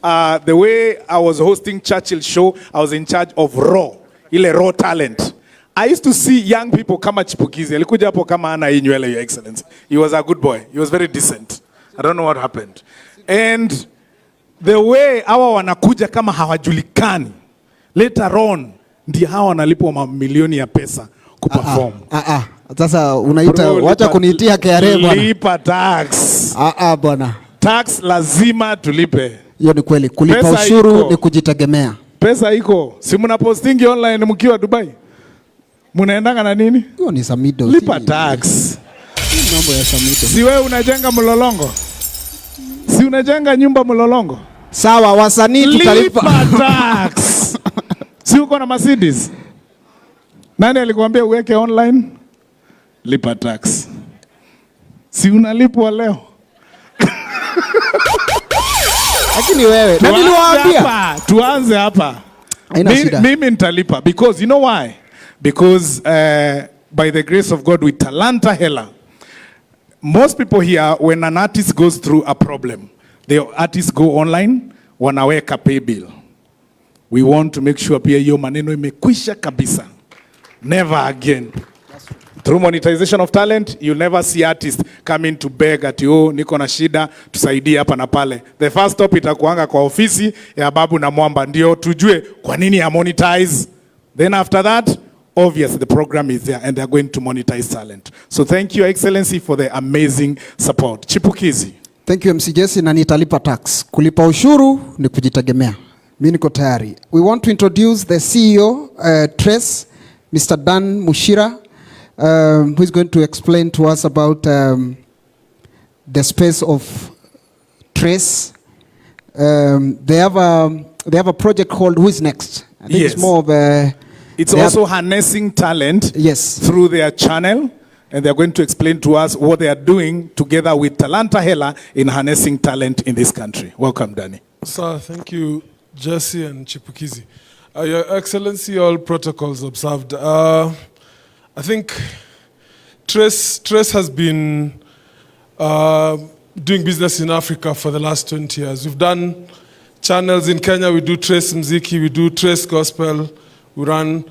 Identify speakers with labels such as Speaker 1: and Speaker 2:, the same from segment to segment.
Speaker 1: The way I was hosting Churchill show, I was in charge of raw talent. I used to see young people kama chipukizi. Alikuja hapo kama ana hii nywele, Your Excellency. He was a good boy. He was very decent. I don't know what happened. And the way hawa wanakuja kama hawajulikani, later on, ndi hawa wanalipwa mamilioni ya pesa kuperform.
Speaker 2: Sasa unaita, wacha kuniitia KRA bwana.
Speaker 1: Lipa tax.
Speaker 2: Bwana.
Speaker 1: Tax lazima tulipe.
Speaker 2: Hiyo ni kweli. Kulipa ushuru ni kujitegemea.
Speaker 1: Pesa iko. Si mna postingi online mkiwa Dubai? Munaendanga na nini?
Speaker 2: Hiyo ni Samido.
Speaker 1: Lipa tax.
Speaker 2: Mambo ya Samido.
Speaker 1: Si wewe unajenga mlolongo? Si unajenga nyumba mlolongo?
Speaker 2: Sawa, wasanii tutalipa.
Speaker 1: Lipa tax. Si uko na Mercedes? Nani alikwambia uweke online? Lipa tax. Si unalipwa leo?
Speaker 2: Lakini wewe, nani niwaambia?
Speaker 1: Tuanze hapa. Mimi nitalipa because you know why? Because by the grace of God with Talanta Hela, most people here, when an artist goes through a problem, the artists go online, wanaweka pay bill. We want to make sure pia hiyo maneno imekwisha kabisa. Never again. Through monetization of talent, you'll never see artists coming to beg at you, niko na shida, tusaidie hapa na pale. The first stop itakuanga kwa ofisi ya Babu na Mwamba, ndio tujue kwa nini ya monetize. Then after that, obviously the program is there and they're going to monetize talent. So thank you, Excellency, for the amazing support. Chipukizi.
Speaker 2: Thank you, MC Jesse, na nitalipa tax. Kulipa ushuru ni kujitegemea. Mimi niko tayari. We want to introduce the CEO, Trace, Mr. Dan Mushira, who is going to explain to us about the space of Trace. They have a project called Who is Next? I think it's more of a...
Speaker 1: It's also harnessing talent through their channel, and they're going to explain to us what they are doing together with Talanta Hela in harnessing talent in this country. Welcome, Danny.
Speaker 3: Sir, thank you, Jesse and Chipukizi. Your Excellency, all protocols observed. I think Trace has been doing business in Africa for the last 20 years. We've done channels in Kenya. We do Trace Mziki, we do Trace Gospel, we run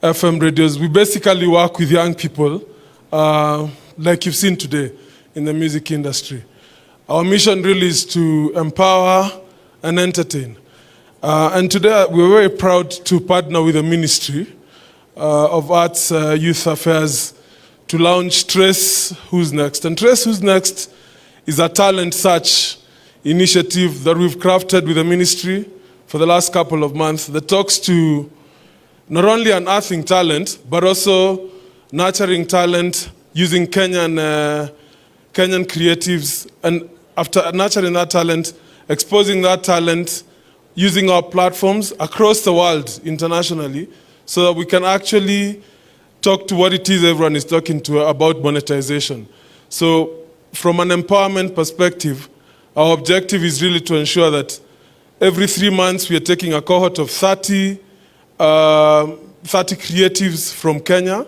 Speaker 3: FM radios. We basically work with young people, like you've seen today in the music industry. Our mission really is to empower and entertain. And today we're very proud to partner with the Ministry of Arts, Youth Affairs to launch Trace Who's Next. And Trace Who's Next is a talent search initiative that we've crafted with the Ministry for the last couple of months that talks to not only unearthing talent, but also nurturing talent using Kenyan creatives. And after nurturing that talent, exposing that talent, using our platforms across the world internationally so that we can actually talk to what it is everyone is talking to about monetization. So from an empowerment perspective, our objective is really to ensure that every 3 months we are taking a cohort of 30 creatives from Kenya,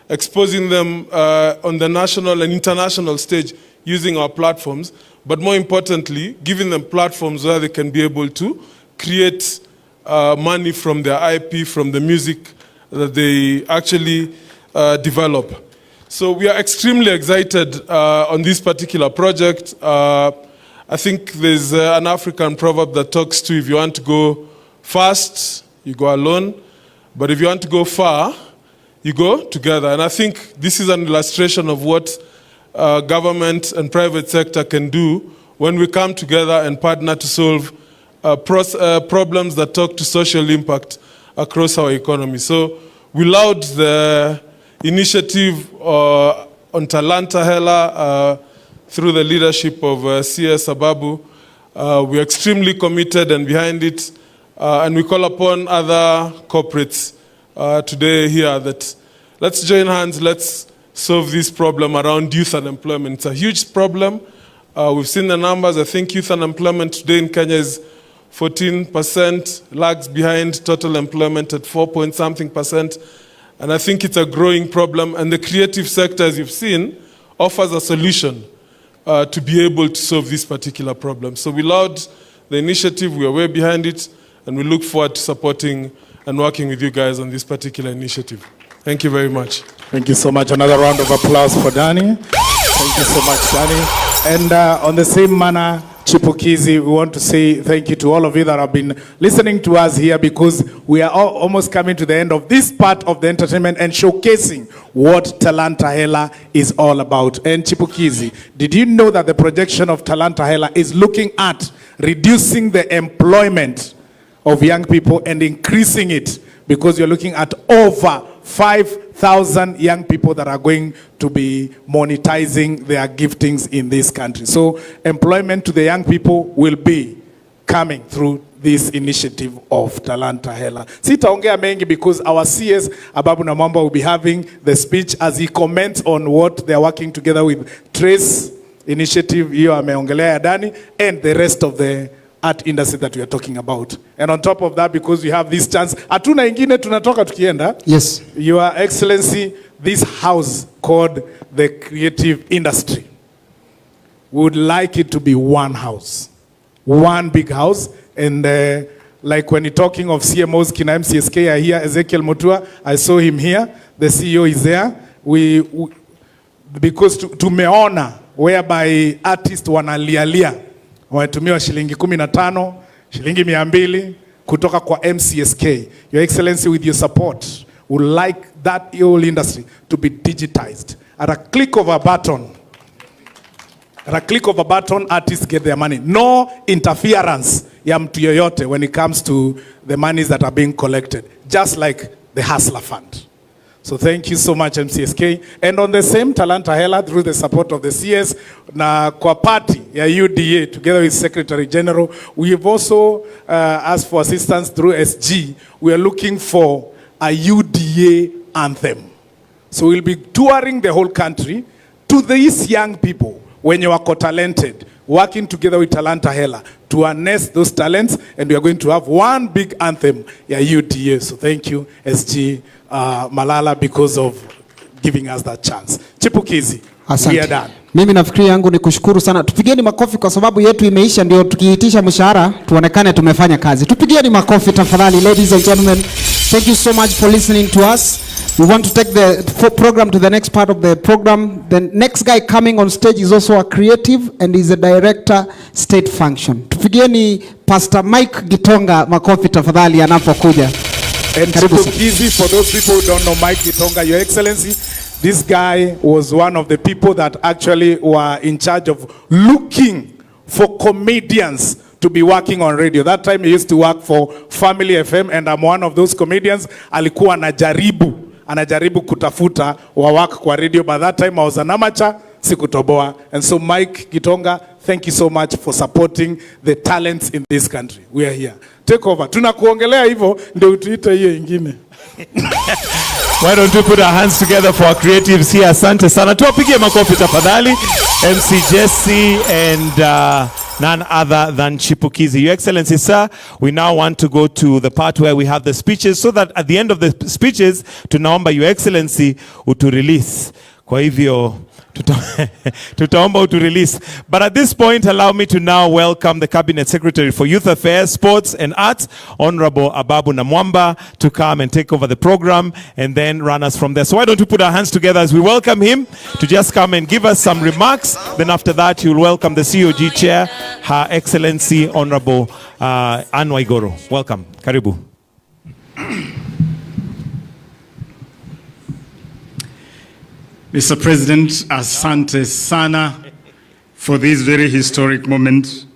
Speaker 3: exposing them on the national and international stage using our platforms, but more importantly, giving them platforms where they can be able to create money from their IP, from the music that they actually develop. So we are extremely excited on this particular project. I think there's an African proverb that talks to if you want to go fast, you go alone, but if you want to go far, you go together. And I think this is an illustration of what government and private sector can do when we come together and partner to solve problems that talk to social impact across our economy. So we laud the initiative on Talanta Hela through the leadership of CS Ababu. We're extremely committed and behind it, and we call upon other corporates today here that let's join hands, let's solve this problem around youth unemployment. It's a huge problem. We've seen the numbers. I think youth unemployment today in Kenya is 14%, lags behind total employment at 4-point-something%. And I think it's a growing problem. And the creative sector, as you've seen, offers a solution to be able to solve this particular problem. So we laud the initiative. We are way behind it, and we look forward to supporting and working with you guys on this particular initiative. Thank you very much.
Speaker 1: Thank you so much. Another round of applause for Danny. Thank you so much, Danny. And on the same manner, Chipukizi, we want to say thank you to all of you that have been listening to us here, because we are almost coming to the end of this part of the entertainment and showcasing what Talanta Hela is all about. And Chipukizi, did you know that the projection of Talanta Hela is looking at reducing the employment of young people and increasing it, because you're looking at over 5,000 young people that are going to be monetizing their giftings in this country. So employment to the young people will be coming through this initiative of Talanta Hela. Sitaongea mengi because our CS Ababu Namwamba will be having the speech as he comments on what they are working together with Trace initiative hiyo ameongelea ya Dani and the rest of the art industry that we are talking about. And on top of that, because we have this chance, hatuna ingine tunatoka tukienda.
Speaker 2: Yes.
Speaker 1: Your Excellency, this house called the creative industry, would like it to be one house, one big house. And like when you're talking of CMOs, Kina MCSK are here, Ezekiel Mutua, I saw him here, the CEO is there. We because tumeona whereby artists wanalialia wametumiwa shilingi 15, shilingi 200 kutoka kwa MCSK. Your Excellency, with your support, would like that whole industry to be digitized. At a click of a button, artists get their money. No interference ya mtu yoyote when it comes to the monies that are being collected, just like the Hustler Fund. So thank you so much, MCSK. And on the same, Talanta Hela, through the support of the CS, na kwa party ya UDA, together with Secretary General, we have also asked for assistance through SG. We are looking for a UDA anthem. So we'll be touring the whole country to these young people, when you are talented, working together with Talanta Hela to harness those talents, and we are going to have one big anthem, ya UDA. So thank you, SG Malala, because of giving us that chance. Chipukizi, we are done.
Speaker 2: Mimi nafikiri yangu ni kushukuru sana. Tupigeni makofi kwa sababu yetu imeisha, ndio tukiitisha mshahara tuonekane tumefanya kazi. Tupigeni makofi tafadhali, ladies and gentlemen. Thank you so much for listening to us. We want to take the program to the next part of the program. The next guy coming on stage is also a creative and is a director state function. Tupigeni Pastor Mike Gitonga makofi tafadhali anapokuja.
Speaker 1: And Chipukizi, for those people who don't know Mike Gitonga, Your Excellency, this guy was one of the people that actually were in charge of looking for comedians to be working on radio. That time he used to work for Family FM, and I'm one of those comedians. Alikuwa anajaribu kutafuta wa work kwa radio. By that time I was an amateur, sikutoboa. And so Mike Gitonga, thank you so much for supporting the talents in this country. We are here. Take over. Tunakuongelea hivyo ndio utuite hiyo ingine.
Speaker 4: Why don't we put our hands together for our creatives here? Asante sana. Tuwapigie makofi tafadhali. MC Jesse and none other than Chipukizi. Your Excellency, sir, we now want to go to the part where we have the speeches, so that at the end of the speeches, tunaomba Your Excellency utu-release. Kwa hivyo, tutaomba utu-release. But at this point, allow me to now welcome the Cabinet Secretary for Youth Affairs, Sports and Arts, Honorable Ababu Namwamba, to come and take over the program and then run us from there. So why don't we put our hands together as we welcome him to just come and give us some remarks. Then after that, you'll welcome the COG Chair, Her Excellency Honorable Anne Waiguru. Welcome. Karibu.
Speaker 5: Mr. President, asante sana for this very historic moment.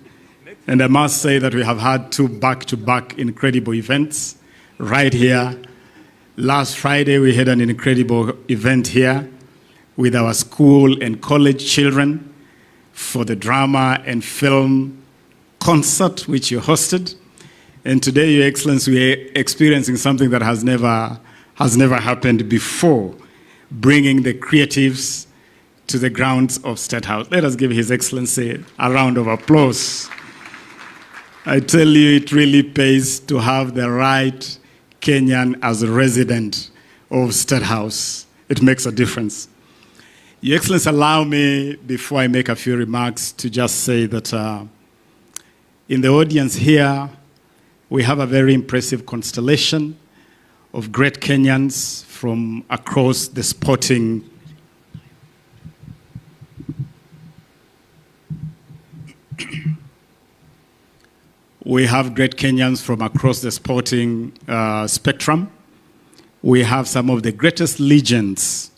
Speaker 5: And I must say that we have had two back-to-back incredible events right here. Last Friday, we had an incredible event here with our school and college children for the drama and film concert, which you hosted. And today, Your Excellency, we are experiencing something that has never happened before, bringing the creatives to the grounds of State House. Let us give His Excellency a round of applause. I tell you, it really pays to have the right Kenyan as a resident of State House. It makes a difference. Your Excellency, allow me, before I make a few remarks, to just say that In the audience here, we have a very impressive constellation of great Kenyans from across the sporting We have great Kenyans from across the sporting spectrum. We have some of the greatest legends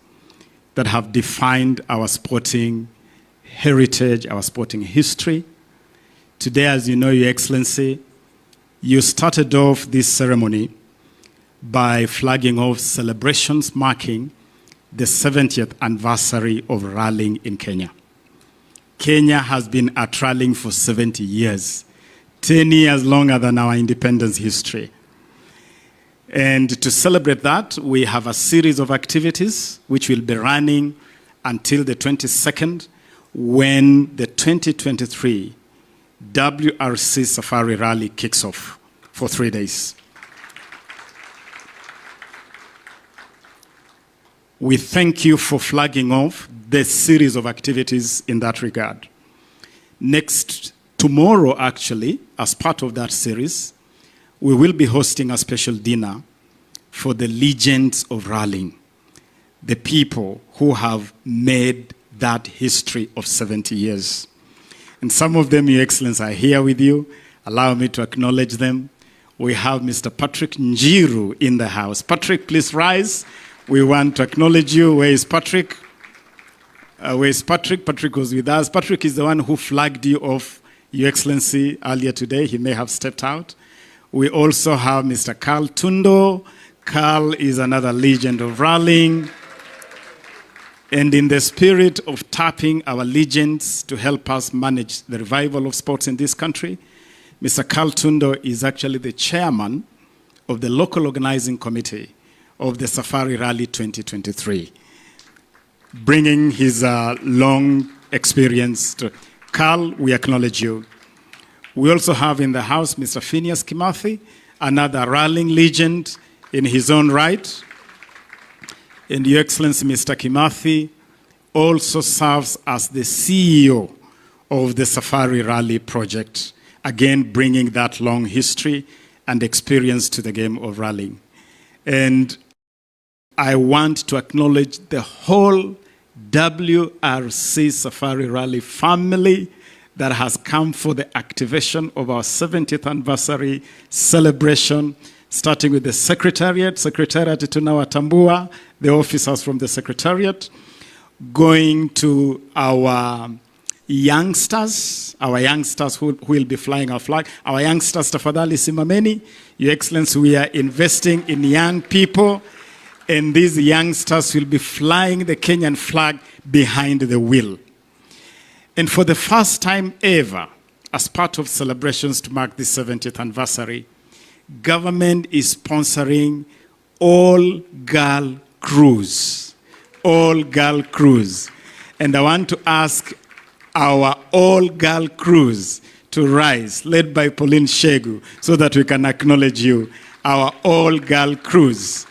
Speaker 5: that have defined our sporting heritage, our sporting history. Today, as you know, Your Excellency, you started off this ceremony by flagging off celebrations marking the 70th anniversary of rallying in Kenya. Kenya has been at rallying for 70 years, 10 years longer than our independence history. And to celebrate that, we have a series of activities which will be running until the 22nd, when the 2023 WRC Safari Rally kicks off for 3 days. We thank you for flagging off the series of activities in that regard. Tomorrow, actually, as part of that series, we will be hosting a special dinner for the legends of rallying, the people who have made that history of 70 years. And some of them, Your Excellency, are here with you. Allow me to acknowledge them. We have Mr. Patrick Njiru in the house. Patrick, please rise. We want to acknowledge you. Where is Patrick? Where is Patrick? Patrick was with us. Patrick is the one who flagged you off, Your Excellency, earlier today. He may have stepped out. We also have Mr. Carl Tundo. Carl is another legend of rallying. And in the spirit of tapping our legends to help us manage the revival of sports in this country, Mr. Carl Tundo is actually the chairman of the local organizing committee of the Safari Rally 2023, bringing his long experience to. Carl, we acknowledge you. We also have in the house Mr. Phineas Kimathi, another rallying legend in his own right. And Your Excellency, Mr. Kimathi also serves as the CEO of the Safari Rally project, again bringing that long history and experience to the game of rallying. And I want to acknowledge the whole WRC Safari Rally family that has come for the activation of our 70th anniversary celebration, starting with the Secretariat tunawatambua, the officers from the Secretariat, going to our youngsters who will be flying our flag. Our youngsters, tafadhali simameni. Your Excellency, we are investing in young people, and these youngsters will be flying the Kenyan flag behind the wheel. And for the first time ever, as part of celebrations to mark the 70th anniversary, government is sponsoring all-girl cruise. All-girl cruise. And I want to ask our all-girl cruise to rise, led by Pauline Shegu, so that we can acknowledge you. Our all-girl cruise.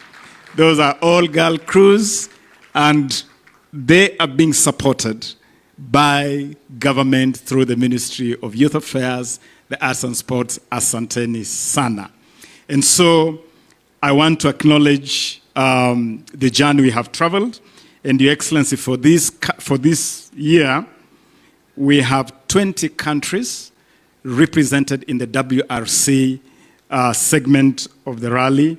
Speaker 5: Those are all-girl cruise, and they are being supported by government through the Ministry of Youth Affairs, the Arts and Sports, Asanteni Sana. And so I want to acknowledge the journey we have traveled. And Your Excellency, for this year, we have 20 countries represented in the WRC segment of the rally.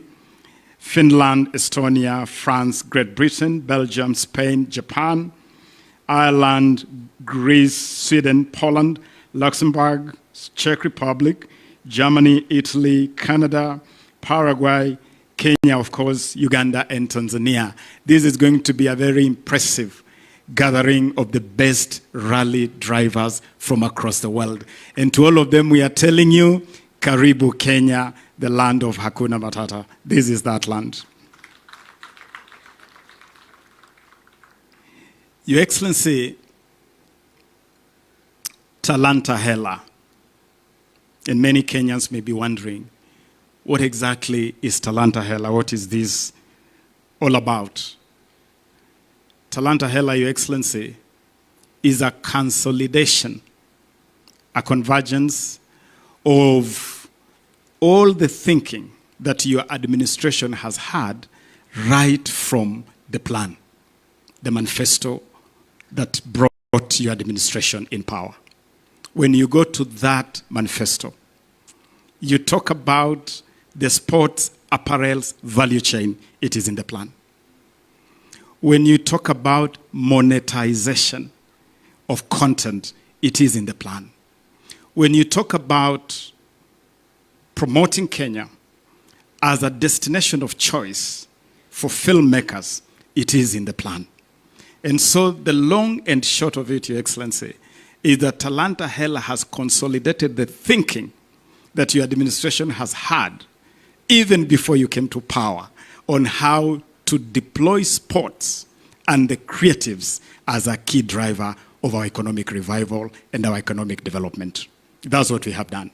Speaker 5: Finland, Estonia, France, Great Britain, Belgium, Spain, Japan, Ireland, Greece, Sweden, Poland, Luxembourg, Czech Republic, Germany, Italy, Canada, Paraguay, Kenya, of course, Uganda, and Tanzania. This is going to be a very impressive gathering of the best rally drivers from across the world. And to all of them, we are telling you, Karibu Kenya, the land of Hakuna Matata. This is that land. Your Excellency, Talanta Hela. And many Kenyans may be wondering, what exactly is Talanta Hela? What is this all about? Talanta Hela, Your Excellency, is a consolidation, a convergence of all the thinking that your administration has had right from the plan, the manifesto that brought your administration in power. When you go to that manifesto, you talk about the sports apparel's value chain, it is in the plan. When you talk about monetization of content, it is in the plan. When you talk about promoting Kenya as a destination of choice for filmmakers, it is in the plan. And so the long and short of it, Your Excellency, is that Talanta Hela has consolidated the thinking that your administration has had even before you came to power on how to deploy sports and the creatives as a key driver of our economic revival and our economic development. That's what we have done.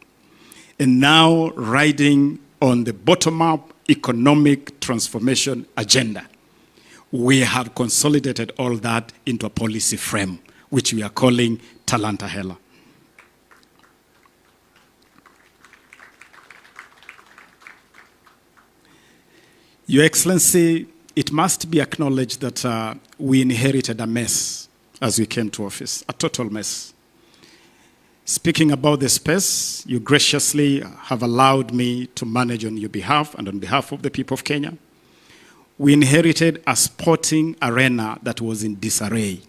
Speaker 5: And now, riding on the bottom-up economic transformation agenda, we have consolidated all that into a policy frame, which we are calling Talanta Hela. Your Excellency, it must be acknowledged that we inherited a mess as we came to office, a total mess. Speaking about the space, you graciously have allowed me to manage on your behalf and on behalf of the people of Kenya. We inherited a sporting arena that was in disarray.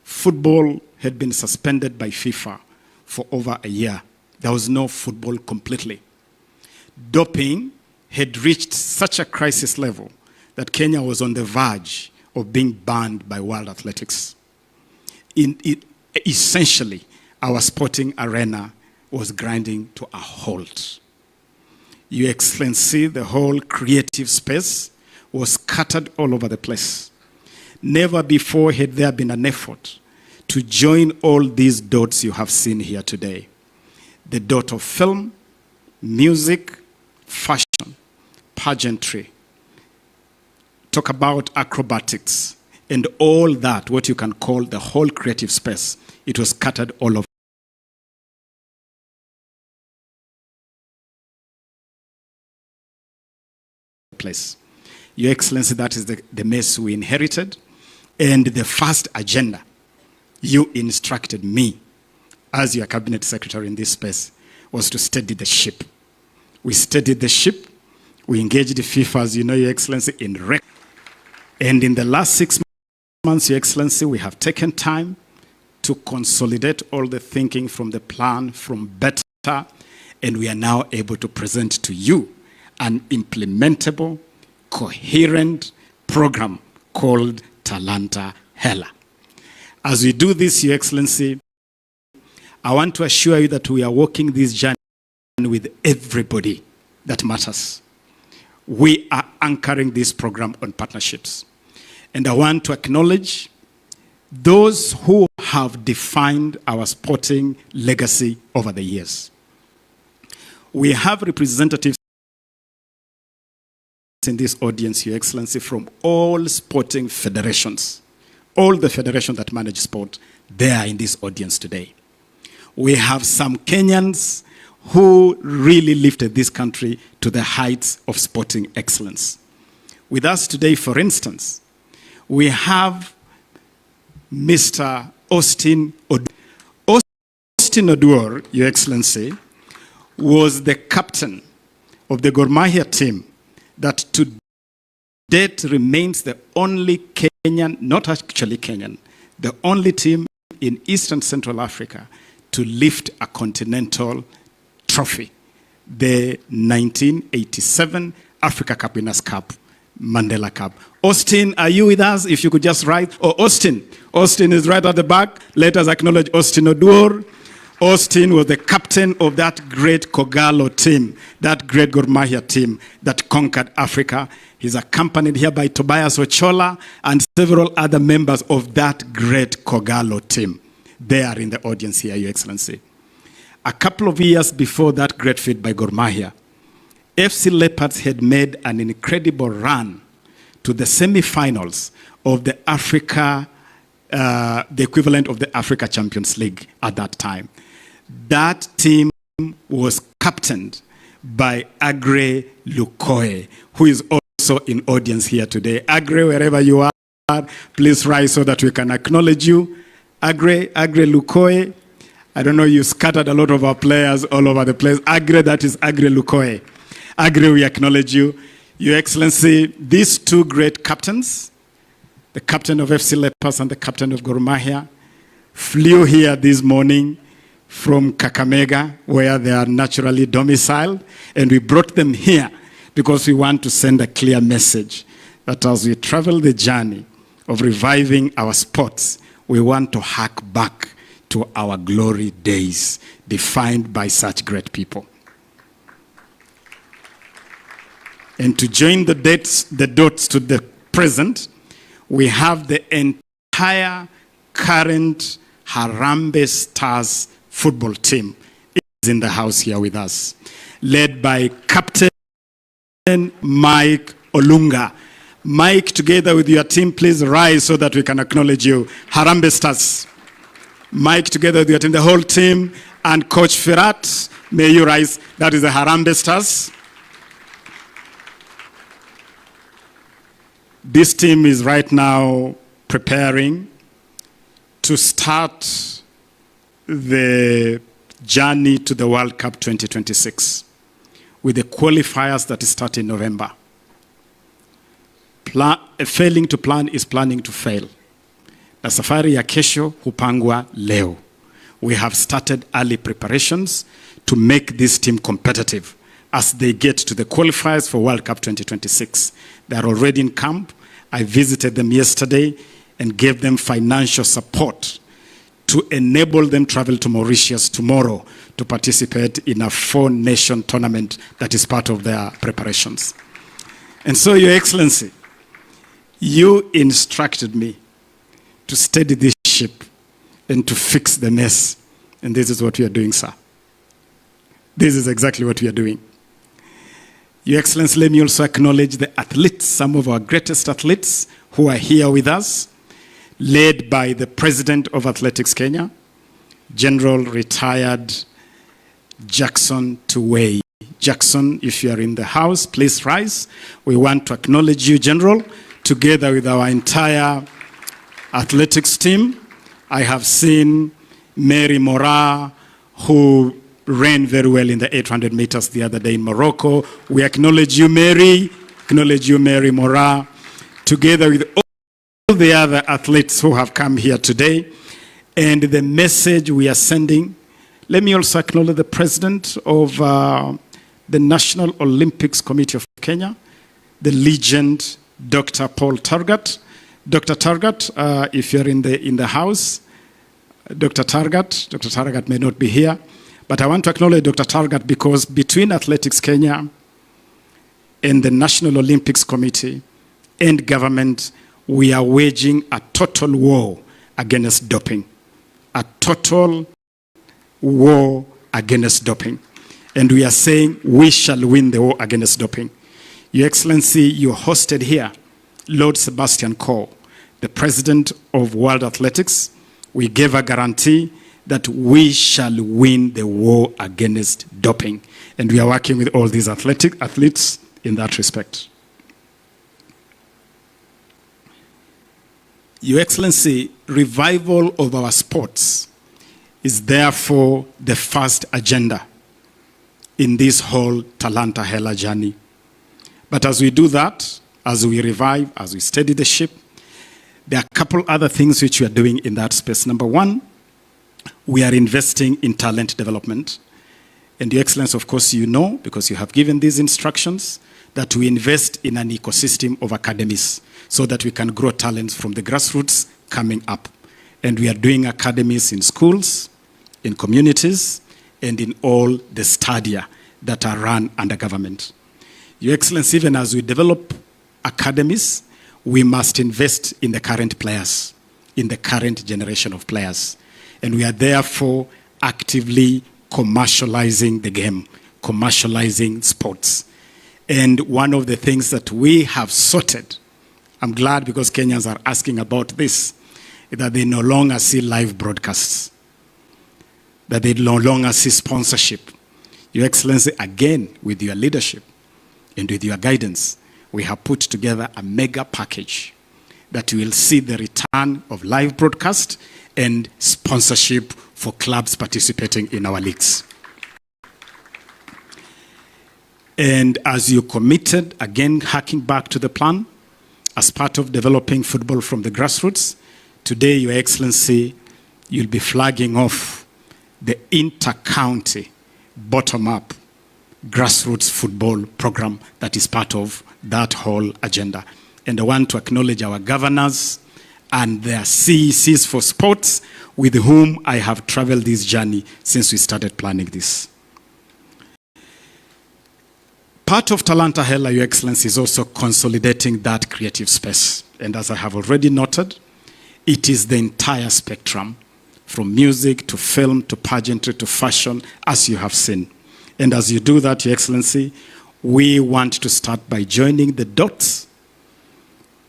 Speaker 5: Football had been suspended by FIFA for over a year. There was no football completely. Doping had reached such a crisis level that Kenya was on the verge of being banned by World Athletics. Essentially, our sporting arena was grinding to a halt. Your Excellency, the whole creative space was scattered all over the place. Never before had there been an effort to join all these dots you have seen here today. The dot of film, music, fashion, pageantry, talk about acrobatics, and all that, what you can call the whole creative space. It was scattered all over the place. Your Excellency, that is the mess we inherited. And the first agenda you instructed me as your cabinet secretary in this space was to steady the ship. We steadied the ship. We engaged the FIFA, as you know, Your Excellency, in rec. And in the last 6 months, Your Excellency, we have taken time to consolidate all the thinking from the plan, from better, and we are now able to present to you an implementable, coherent program called Talanta Hela. As we do this, Your Excellency, I want to assure you that we are walking this journey with everybody that matters. We are anchoring this program on partnerships. And I want to acknowledge those who have defined our sporting legacy over the years. We have representatives in this audience, Your Excellency, from all sporting federations. All the federations that manage sport, they are in this audience today. We have some Kenyans who really lifted this country to the heights of sporting excellence. With us today, for instance, we have Mr. Austin Oduor. Austin Oduor, Your Excellency, was the captain of the Gor Mahia team that to date remains the only Kenyan, not actually Kenyan, the only team in Eastern Central Africa to lift a continental trophy, the 1987 Africa Cup Winners' Cup, Mandela Cup. Austin, are you with us? If you could just write. Oh, Austin. Austin is right at the back. Let us acknowledge Austin Oduor. Austin was the captain of that great Kogalo team, that great Gor Mahia team that conquered Africa. He's accompanied here by Tobias Ochola and several other members of that great Kogalo team. They are in the audience here, Your Excellency. A couple of years before that great feat by Gor Mahia, FC Leopards had made an incredible run to the semi-finals of the Africa, the equivalent of the Africa Champions League at that time. That team was captained by Agre Lukoe, who is also in audience here today. Agre, wherever you are, please rise so that we can acknowledge you. Agre Lukoe. I don't know, you scattered a lot of our players all over the place. Agre, that is Agre Lukoe. Agre, we acknowledge you. Your Excellency, these two great captains, the captain of FC Leopards and the captain of Gor Mahia, flew here this morning from Kakamega, where they are naturally domiciled, and we brought them here because we want to send a clear message that as we travel the journey of reviving our sports, we want to hark back to our glory days defined by such great people. And to join the dots to the present, we have the entire current Harambee Stars football team is in the house here with us, led by Captain Mike Olunga. Mike, together with your team, please rise so that we can acknowledge you. Harambee Stars. Mike, together with your team, the whole team, and Coach Firat, may you rise. That is the Harambee Stars. This team is right now preparing to start the journey to the World Cup 2026 with the qualifiers that start in November. Failing to plan is planning to fail. Na safari ya kesho hupangwa leo. We have started early preparations to make this team competitive as they get to the qualifiers for World Cup 2026. They are already in camp. I visited them yesterday and gave them financial support to enable them travel to Mauritius tomorrow to participate in a 4-nation tournament that is part of their preparations. And so, Your Excellency, you instructed me to steady this ship and to fix the mess. And this is what we are doing, sir. This is exactly what we are doing. Your Excellency, let me also acknowledge the athletes, some of our greatest athletes who are here with us, led by the President of Athletics Kenya, General Retired Jackson Tuwei. Jackson, if you are in the house, please rise. We want to acknowledge you, General, together with our entire athletics team. I have seen Mary Mora, who ran very well in the 800 meters the other day in Morocco. We acknowledge you, Mary. Acknowledge you, Mary Mora, together with all the other athletes who have come here today. And the message we are sending, let me also acknowledge the president of the National Olympics Committee of Kenya, the legend, Dr. Paul Targat. Dr. Targat, if you're in the house, Dr. Targat may not be here, but I want to acknowledge Dr. Targat because between Athletics Kenya and the National Olympics Committee and government, we are waging a total war against doping. A total war against doping. And we are saying we shall win the war against doping. Your Excellency, you hosted here Lord Sebastian Coe, the president of World Athletics. We gave a guarantee that we shall win the war against doping. And we are working with all these athletes in that respect. Your Excellency, revival of our sports is therefore the first agenda in this whole Talanta Hela journey. But as we do that, as we revive, as we steady the ship, there are a couple other things which we are doing in that space. Number one, we are investing in talent development. And Your Excellency, of course, you know, because you have given these instructions, that we invest in an ecosystem of academies so that we can grow talents from the grassroots coming up. And we are doing academies in schools, in communities, and in all the stadia that are run under government. Your Excellency, even as we develop academies, we must invest in the current players, in the current generation of players. And we are therefore actively commercializing the game, commercializing sports. And one of the things that we have sorted, I'm glad because Kenyans are asking about this, is that they no longer see live broadcasts, that they no longer see sponsorship. Your Excellency, again, with your leadership and with your guidance, we have put together a mega package that will see the return of live broadcast and sponsorship for clubs participating in our leagues. And as you committed, again, harking back to the plan, as part of developing football from the grassroots, today, Your Excellency, you'll be flagging off the inter-county, bottom-up, grassroots football program that is part of that whole agenda. And I want to acknowledge our governors and their CECs for sports with whom I have traveled this journey since we started planning this. Part of Talanta Hela, Your Excellency, is also consolidating that creative space. And as I have already noted, it is the entire spectrum, from music to film to pageantry to fashion, as you have seen. And as you do that, Your Excellency, we want to start by joining the dots.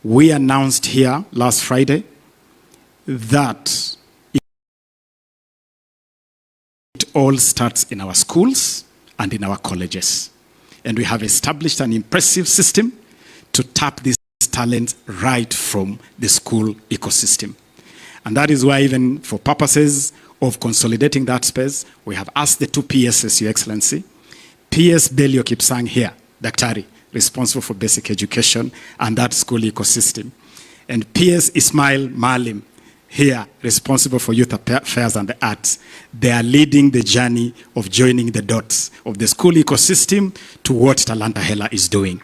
Speaker 5: We announced here last Friday that it all starts in our schools and in our colleges. And we have established an impressive system to tap this talent right from the school ecosystem. And that is why, even for purposes of consolidating that space, we have asked the two PSs, Your Excellency, PS Belio Kipsang here, Daktari, responsible for basic education and that school ecosystem, and PS Ismail Malim here, responsible for youth affairs and the arts. They are leading the journey of joining the dots of the school ecosystem to what Talanta Hela is doing.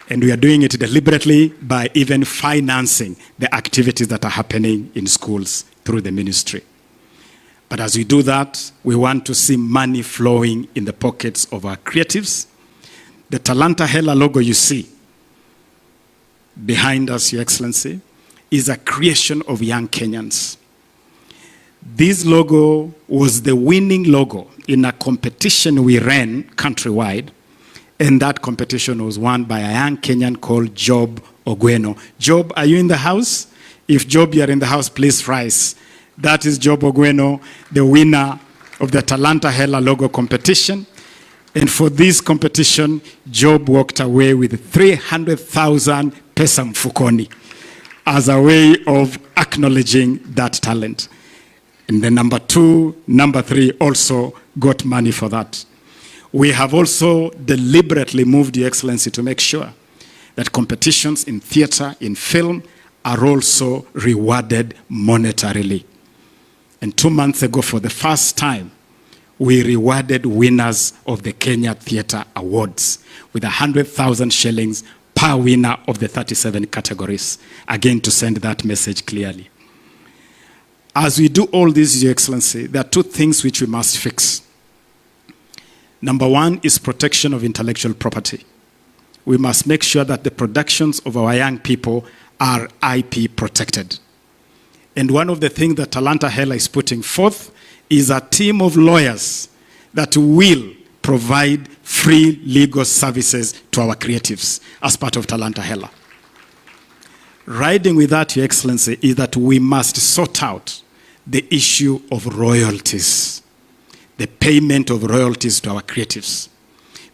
Speaker 5: And we are doing it deliberately by even financing the activities that are happening in schools through the ministry. But as we do that, we want to see money flowing in the pockets of our creatives. The Talanta Hela logo you see behind us, Your Excellency, is a creation of young Kenyans. This logo was the winning logo in a competition we ran countrywide, and that competition was won by a young Kenyan called Job Ogweno. Job, are you in the house? If Job, you are in the house, please rise. That is Job Ogweno, the winner of the Talanta Hela logo competition. And for this competition, Job walked away with 300,000 pesa mfukoni as a way of acknowledging that talent. And then number 2, number 3 also got money for that. We have also deliberately moved, Your Excellency, to make sure that competitions in theater, in film, are also rewarded monetarily. And 2 months ago, for the first time, we rewarded winners of the Kenya Theatre Awards with 100,000 shillings per winner of the 37 categories. Again, to send that message clearly. As we do all this, Your Excellency, there are 2 things which we must fix. Number 1 is protection of intellectual property. We must make sure that the productions of our young people are IP protected. And one of the things that Talanta Hela is putting forth is a team of lawyers that will provide free legal services to our creatives as part of Talanta Hela. Riding with that, Your Excellency, is that we must sort out the issue of royalties, the payment of royalties to our creatives.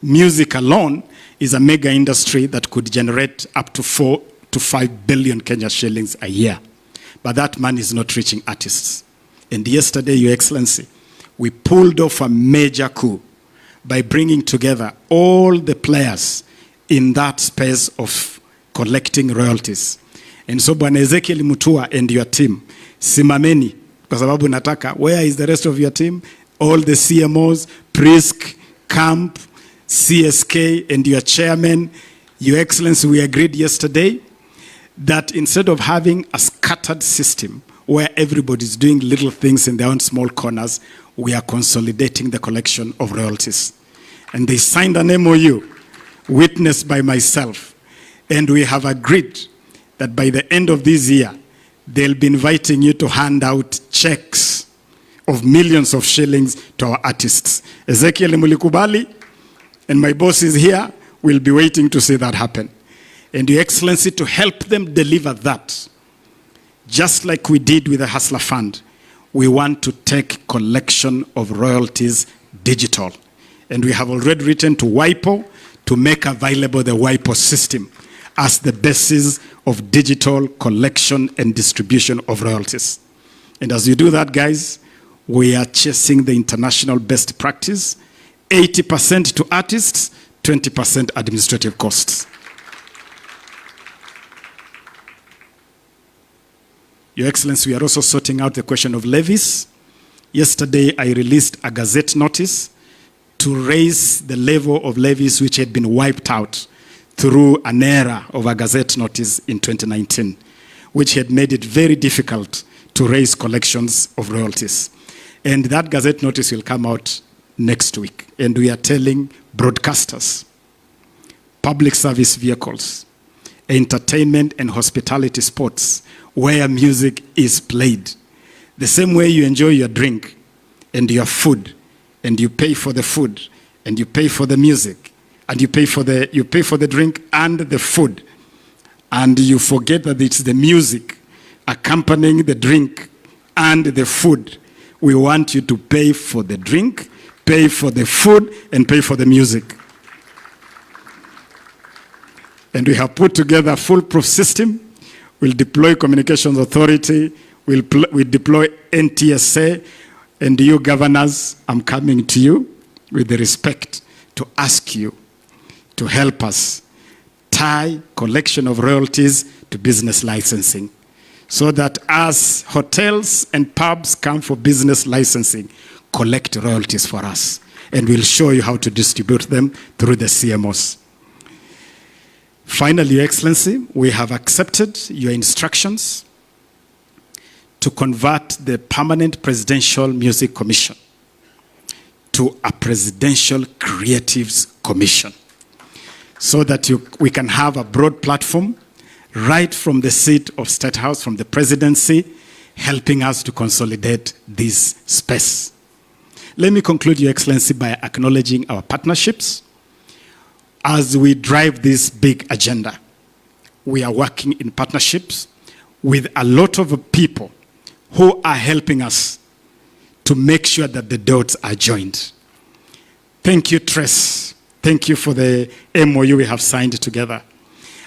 Speaker 5: Music alone is a mega industry that could generate up to 4 to 5 billion Kenya shillings a year. But that money is not reaching artists. And yesterday, Your Excellency, we pulled off a major coup by bringing together all the players in that space of collecting royalties. And so, Bwana Ezekiel Mutua and your team, simameni, kwa sababu nataka, where is the rest of your team? All the CMOs, Prisk, Camp, CSK, and your chairman. Your Excellency, we agreed yesterday that instead of having a scattered system where everybody's doing little things in their own small corners, we are consolidating the collection of royalties. And they signed an MOU, witnessed by myself, and we have agreed that by the end of this year, they'll be inviting you to hand out checks of millions of shillings to our artists. Ezekiel Mulikubali and my boss is here. We'll be waiting to see that happen. And Your Excellency, to help them deliver that, just like we did with the Hustler Fund, we want to take collection of royalties digital. And we have already written to WIPO to make available the WIPO system as the basis of digital collection and distribution of royalties. And as you do that, guys, we are chasing the international best practice, 80% to artists, 20% administrative costs. Your Excellency, we are also sorting out the question of levies. Yesterday, I released a gazette notice to raise the level of levies which had been wiped out through an error of a gazette notice in 2019, which had made it very difficult to raise collections of royalties. And that gazette notice will come out next week. And we are telling broadcasters, public service vehicles, entertainment and hospitality spots where music is played, the same way you enjoy your drink and your food, and you pay for the food, and you pay for the music, and you pay for the drink and the food, and you forget that it's the music accompanying the drink and the food. We want you to pay for the drink, pay for the food, and pay for the music. And we have put together a foolproof system. We'll deploy Communications Authority, we'll deploy NTSA, and you governors, I'm coming to you with the respect to ask you to help us tie collection of royalties to business licensing, so that as hotels and pubs come for business licensing, collect royalties for us. And we'll show you how to distribute them through the CMOs. Finally, Your Excellency, we have accepted your instructions to convert the Permanent Presidential Music Commission to a Presidential Creatives Commission, so that we can have a broad platform right from the seat of State House, from the presidency, helping us to consolidate this space. Let me conclude, Your Excellency, by acknowledging our partnerships. As we drive this big agenda, we are working in partnerships with a lot of people who are helping us to make sure that the dots are joined. Thank you, Tres. Thank you for the MOU we have signed together.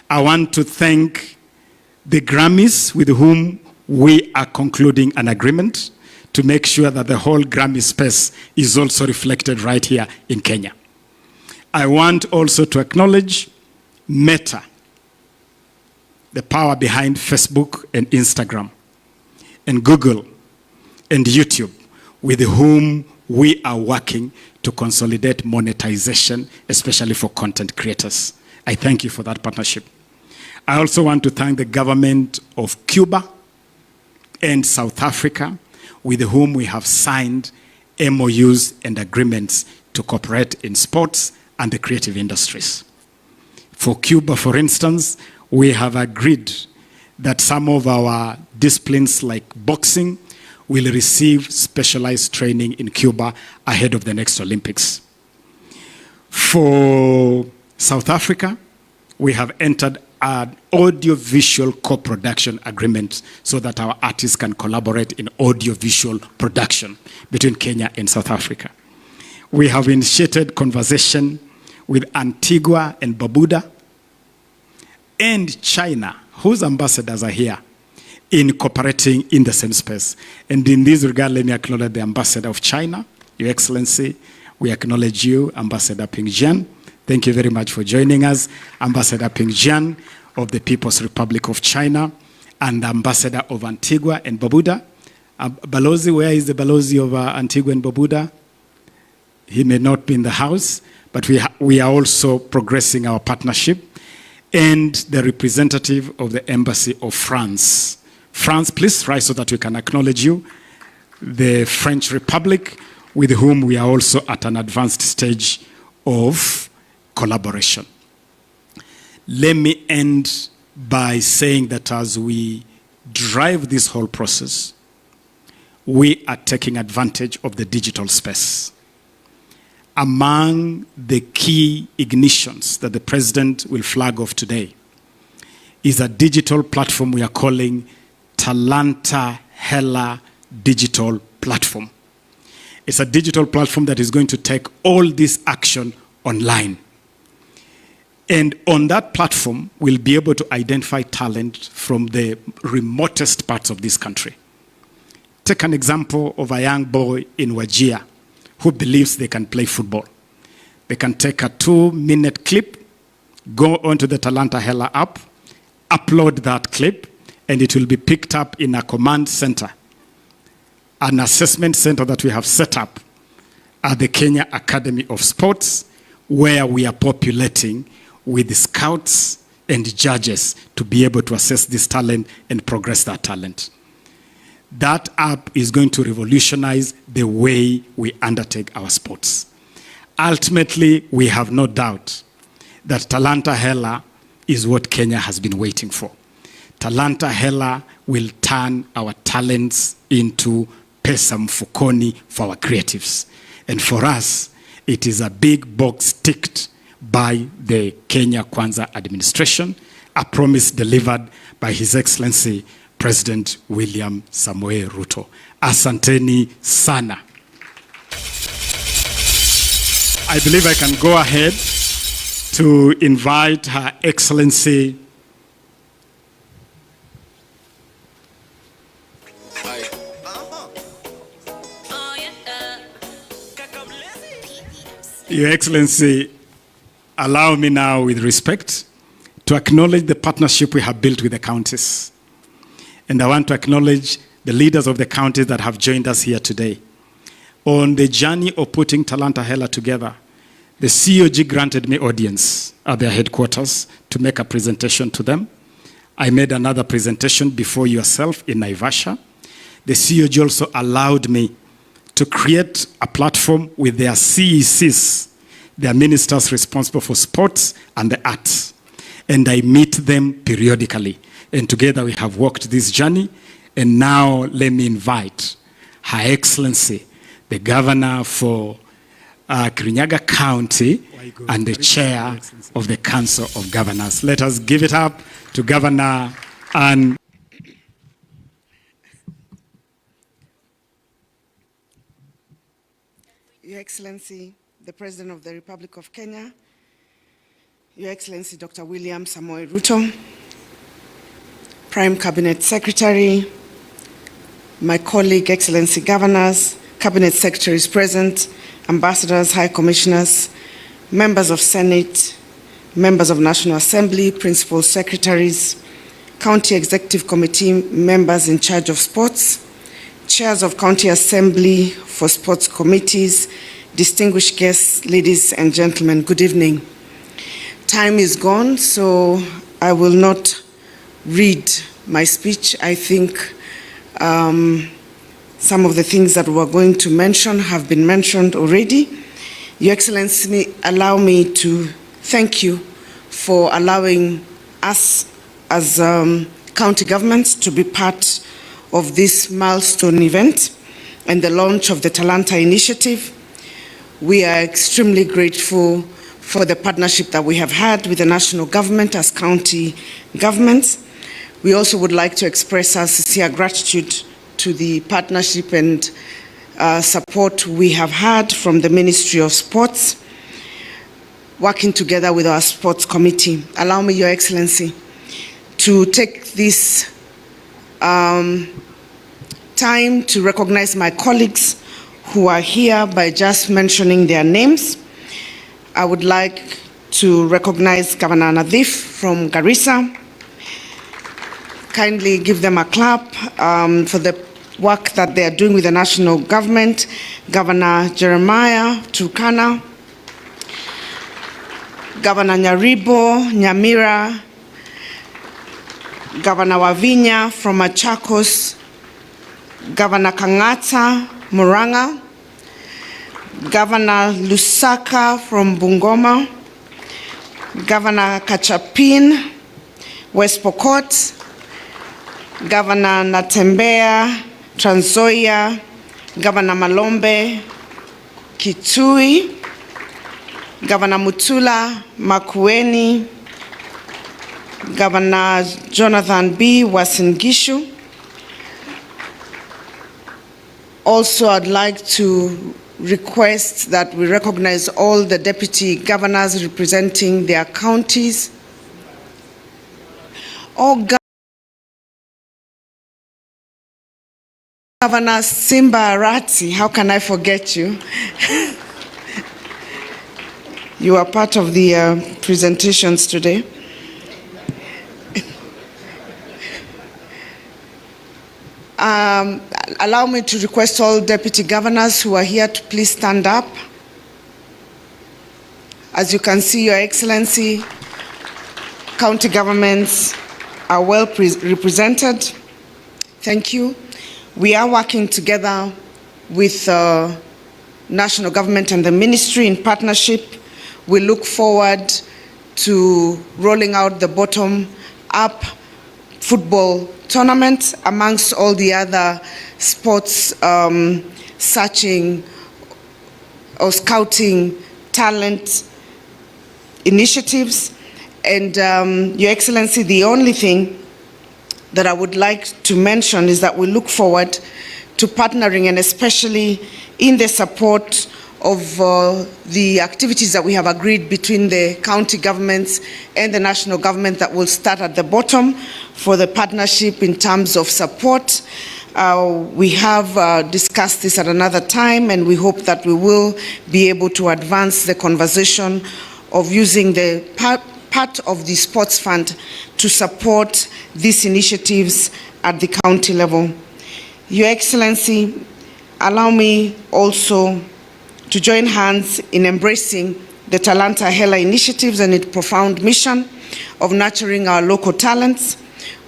Speaker 5: I want to thank the Grammys with whom we are concluding an agreement to make sure that the whole Grammy space is also reflected right here in Kenya. I want also to acknowledge Meta, the power behind Facebook and Instagram, and Google and YouTube, with whom we are working to consolidate monetization, especially for content creators. I thank you for that partnership. I also want to thank the government of Cuba and South Africa, with whom we have signed MOUs and agreements to cooperate in sports and the creative industries. For Cuba, for instance, we have agreed that some of our disciplines like boxing will receive specialized training in Cuba ahead of the next Olympics. For South Africa, we have entered an audio-visual co-production agreement so that our artists can collaborate in audio-visual production between Kenya and South Africa. We have initiated conversation with Antigua and Barbuda and China, whose ambassadors are here, in cooperating in the same space. And in this regard, let me acknowledge the ambassador of China. Your Excellency, we acknowledge you, Ambassador Ping Jian. Thank you very much for joining us. Ambassador Ping Jian of the People's Republic of China, and Ambassador of Antigua and Barbuda. Balozi, where is the Balozi of Antigua and Barbuda? He may not be in the house, but we are also progressing our partnership. And the representative of the Embassy of France. France, please rise so that we can acknowledge you. The French Republic, with whom we are also at an advanced stage of collaboration. Let me end by saying that as we drive this whole process, we are taking advantage of the digital space. Among the key ignitions that the President will flag off today is a digital platform we are calling Talanta Hela Digital Platform. It's a digital platform that is going to take all this action online. And on that platform, we'll be able to identify talent from the remotest parts of this country. Take an example of a young boy in Wajir who believes they can play football. They can take a 2-minute clip, go onto the Talanta Hela app, upload that clip, and it will be picked up in a command center, an assessment center that we have set up at the Kenya Academy of Sports, where we are populating with the scouts and judges to be able to assess this talent and progress that talent. That app is going to revolutionize the way we undertake our sports. Ultimately, we have no doubt that Talanta Hela is what Kenya has been waiting for. Talanta Hela will turn our talents into pesa mfukoni for our creatives. And for us, it is a big box ticked by the Kenya Kwanza administration, a promise delivered by His Excellency President William Samoei Ruto. Asanteni sana. I believe I can go ahead to invite Her Excellency Your Excellency, allow me now with respect to acknowledge the partnership we have built with the counties. And I want to acknowledge the leaders of the counties that have joined us here today. On the journey of putting Talanta Hela together, the COG granted me audience at their headquarters to make a presentation to them. I made another presentation before yourself in Naivasha. The COG also allowed me to create a platform with their CECs, their ministers responsible for sports and the arts. And I meet them periodically. And together we have walked this journey. And now let me invite Her Excellency, the Governor for Kirinyaga County and the Chair of the Council of Governors. Let us give it up to Governor Ann.
Speaker 6: Your Excellency, the President of the Republic of Kenya, Your Excellency Dr. William Samoei Ruto, Prime Cabinet Secretary, my colleague, Excellency Governors, Cabinet Secretaries present, Ambassadors, High Commissioners, Members of Senate, Members of National Assembly, Principal Secretaries, County Executive Committee members in charge of sports, Chairs of County Assembly for sports committees, distinguished guests, ladies and gentlemen, good evening. Time is gone, so I will not read my speech. I think some of the things that we're going to mention have been mentioned already. Your Excellency, allow me to thank you for allowing us as county governments to be part of this milestone event and the launch of the Talanta initiative. We are extremely grateful for the partnership that we have had with the national government as county governments. We also would like to express our sincere gratitude to the partnership and support we have had from the Ministry of Sports, working together with our sports committee. Allow me, Your Excellency, to take this time to recognize my colleagues who are here by just mentioning their names. I would like to recognize Governor Nadif from Garissa. Kindly give them a clap for the work that they are doing with the national government. Governor Jeremiah Turkana, Governor Nyaribo, Nyamira, Governor Wavinya from Machakos, Governor Kangata, Muranga, Governor Lusaka from Bungoma, Governor Kachapin, West Pokot, Governor Natembea, Trans Nzoia, Governor Malombe, Kitui, Governor Mutula, Makueni, Governor Jonathan B. Wasingishu, Also, I'd like to request that we recognize all the deputy governors representing their counties. All Governor Simba Arati, how can I forget you? You are part of the presentations today. Allow me to request all deputy governors who are here to please stand up. As you can see, Your Excellency, county governments are well represented. Thank you. We are working together with national government and the ministry in partnership. We look forward to rolling out the bottom-up football tournament amongst all the other sports searching or scouting talent initiatives. And Your Excellency, the only thing that I would like to mention is that we look forward to partnering, and especially in the support of the activities that we have agreed between the county governments and the national government that will start at the bottom for the partnership in terms of support. We have discussed this at another time, and we hope that we will be able to advance the conversation of using the part of the sports fund to support these initiatives at the county level. Your Excellency, allow me also to join hands in embracing the Talanta Hela initiatives and its profound mission of nurturing our local talents.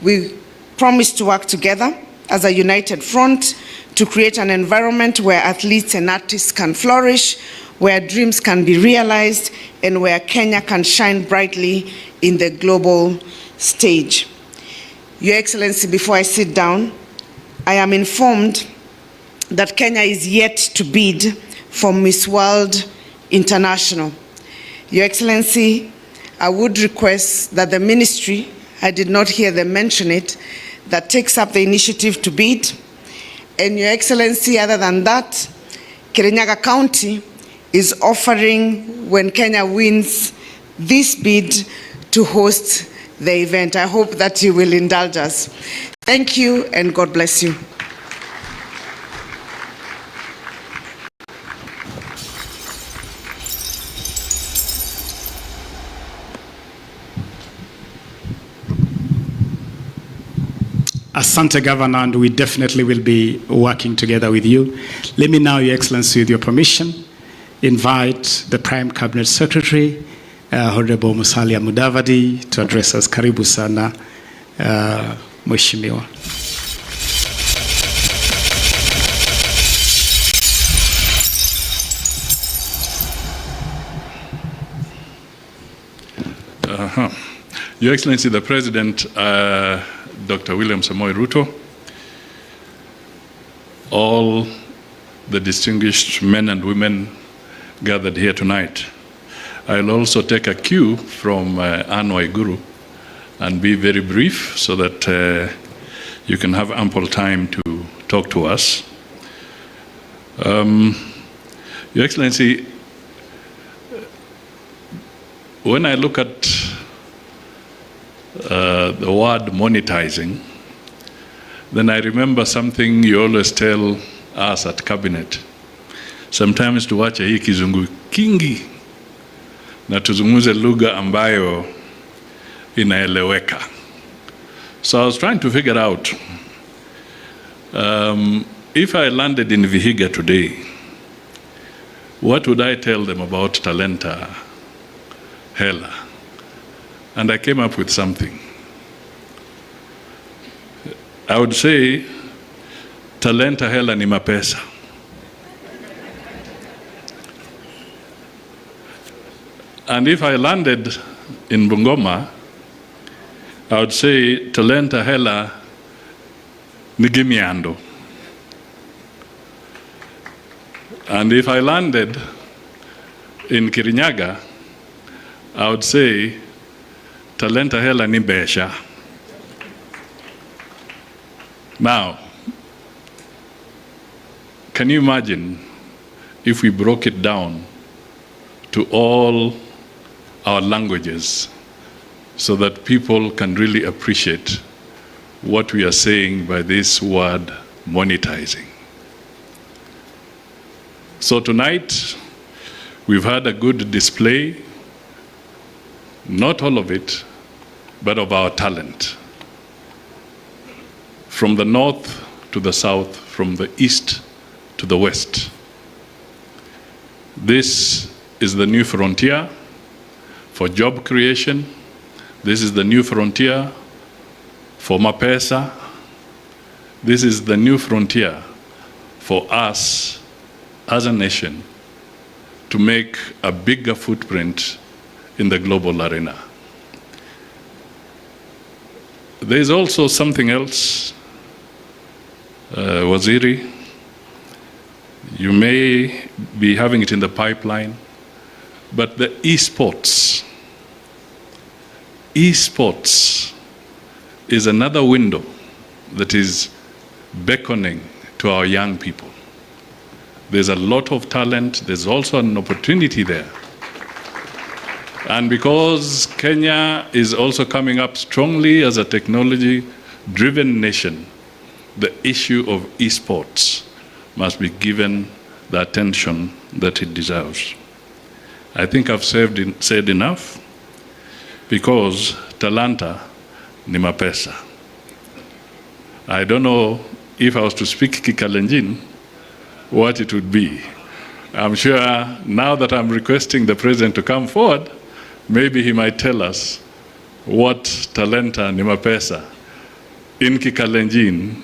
Speaker 6: We promise to work together as a united front to create an environment where athletes and artists can flourish, where dreams can be realized, and where Kenya can shine brightly in the global stage. Your Excellency, before I sit down, I am informed that Kenya is yet to bid for Miss World International. Your Excellency, I would request that the ministry, I did not hear them mention it, that takes up the initiative to bid. And Your Excellency, other than that, Kirinyaga County is offering, when Kenya wins this bid, to host the event. I hope that you will indulge us. Thank you, and God bless you.
Speaker 5: Asante, Governor, and we definitely will be working together with you. Let me now, Your Excellency, with your permission, invite the Prime Cabinet Secretary, Honorable Musalia Mudavadi, to address us. Karibu sana, Mheshimiwa.
Speaker 7: Your Excellency, the President, Dr. William Samoei Ruto, all the distinguished men and women gathered here tonight. I'll also take a cue from Anne Waiguru and be very brief so that you can have ample time to talk to us. Your Excellency, when I look at the word monetizing, then I remember something you always tell us at Cabinet. Sometimes tuwache hii kizungu kingi na tuzungumze lugha ambayo inaeleweka. So I was trying to figure out if I landed in Vihiga today, what would I tell them about Talanta Hela? And I came up with something. I would say, Talanta Hela ni mapesa. And if I landed in Bungoma, I would say, Talanta Hela ni gimiando. And if I landed in Kirinyaga, I would say, Talanta Hela ni besha. Now, can you imagine if we broke it down to all our languages so that people can really appreciate what we are saying by this word monetizing? So tonight, we've had a good display, not all of it, but of our talent. From the north to the south, from the east to the west. This is the new frontier for job creation. This is the new frontier for Mapesa. This is the new frontier for us as a nation to make a bigger footprint in the global arena. There is also something else, Waziri. You may be having it in the pipeline, but the esports is another window that is beckoning to our young people. There's a lot of talent. There's also an opportunity there. And because Kenya is also coming up strongly as a technology-driven nation, the issue of esports must be given the attention that it deserves. I think I've said enough, because Talanta ni Mapesa. I don't know if I was to speak Kikalenjin, what it would be. I'm sure now that I'm requesting the president to come forward, maybe he might tell us what Talanta ni Mapesa in Kikalenjin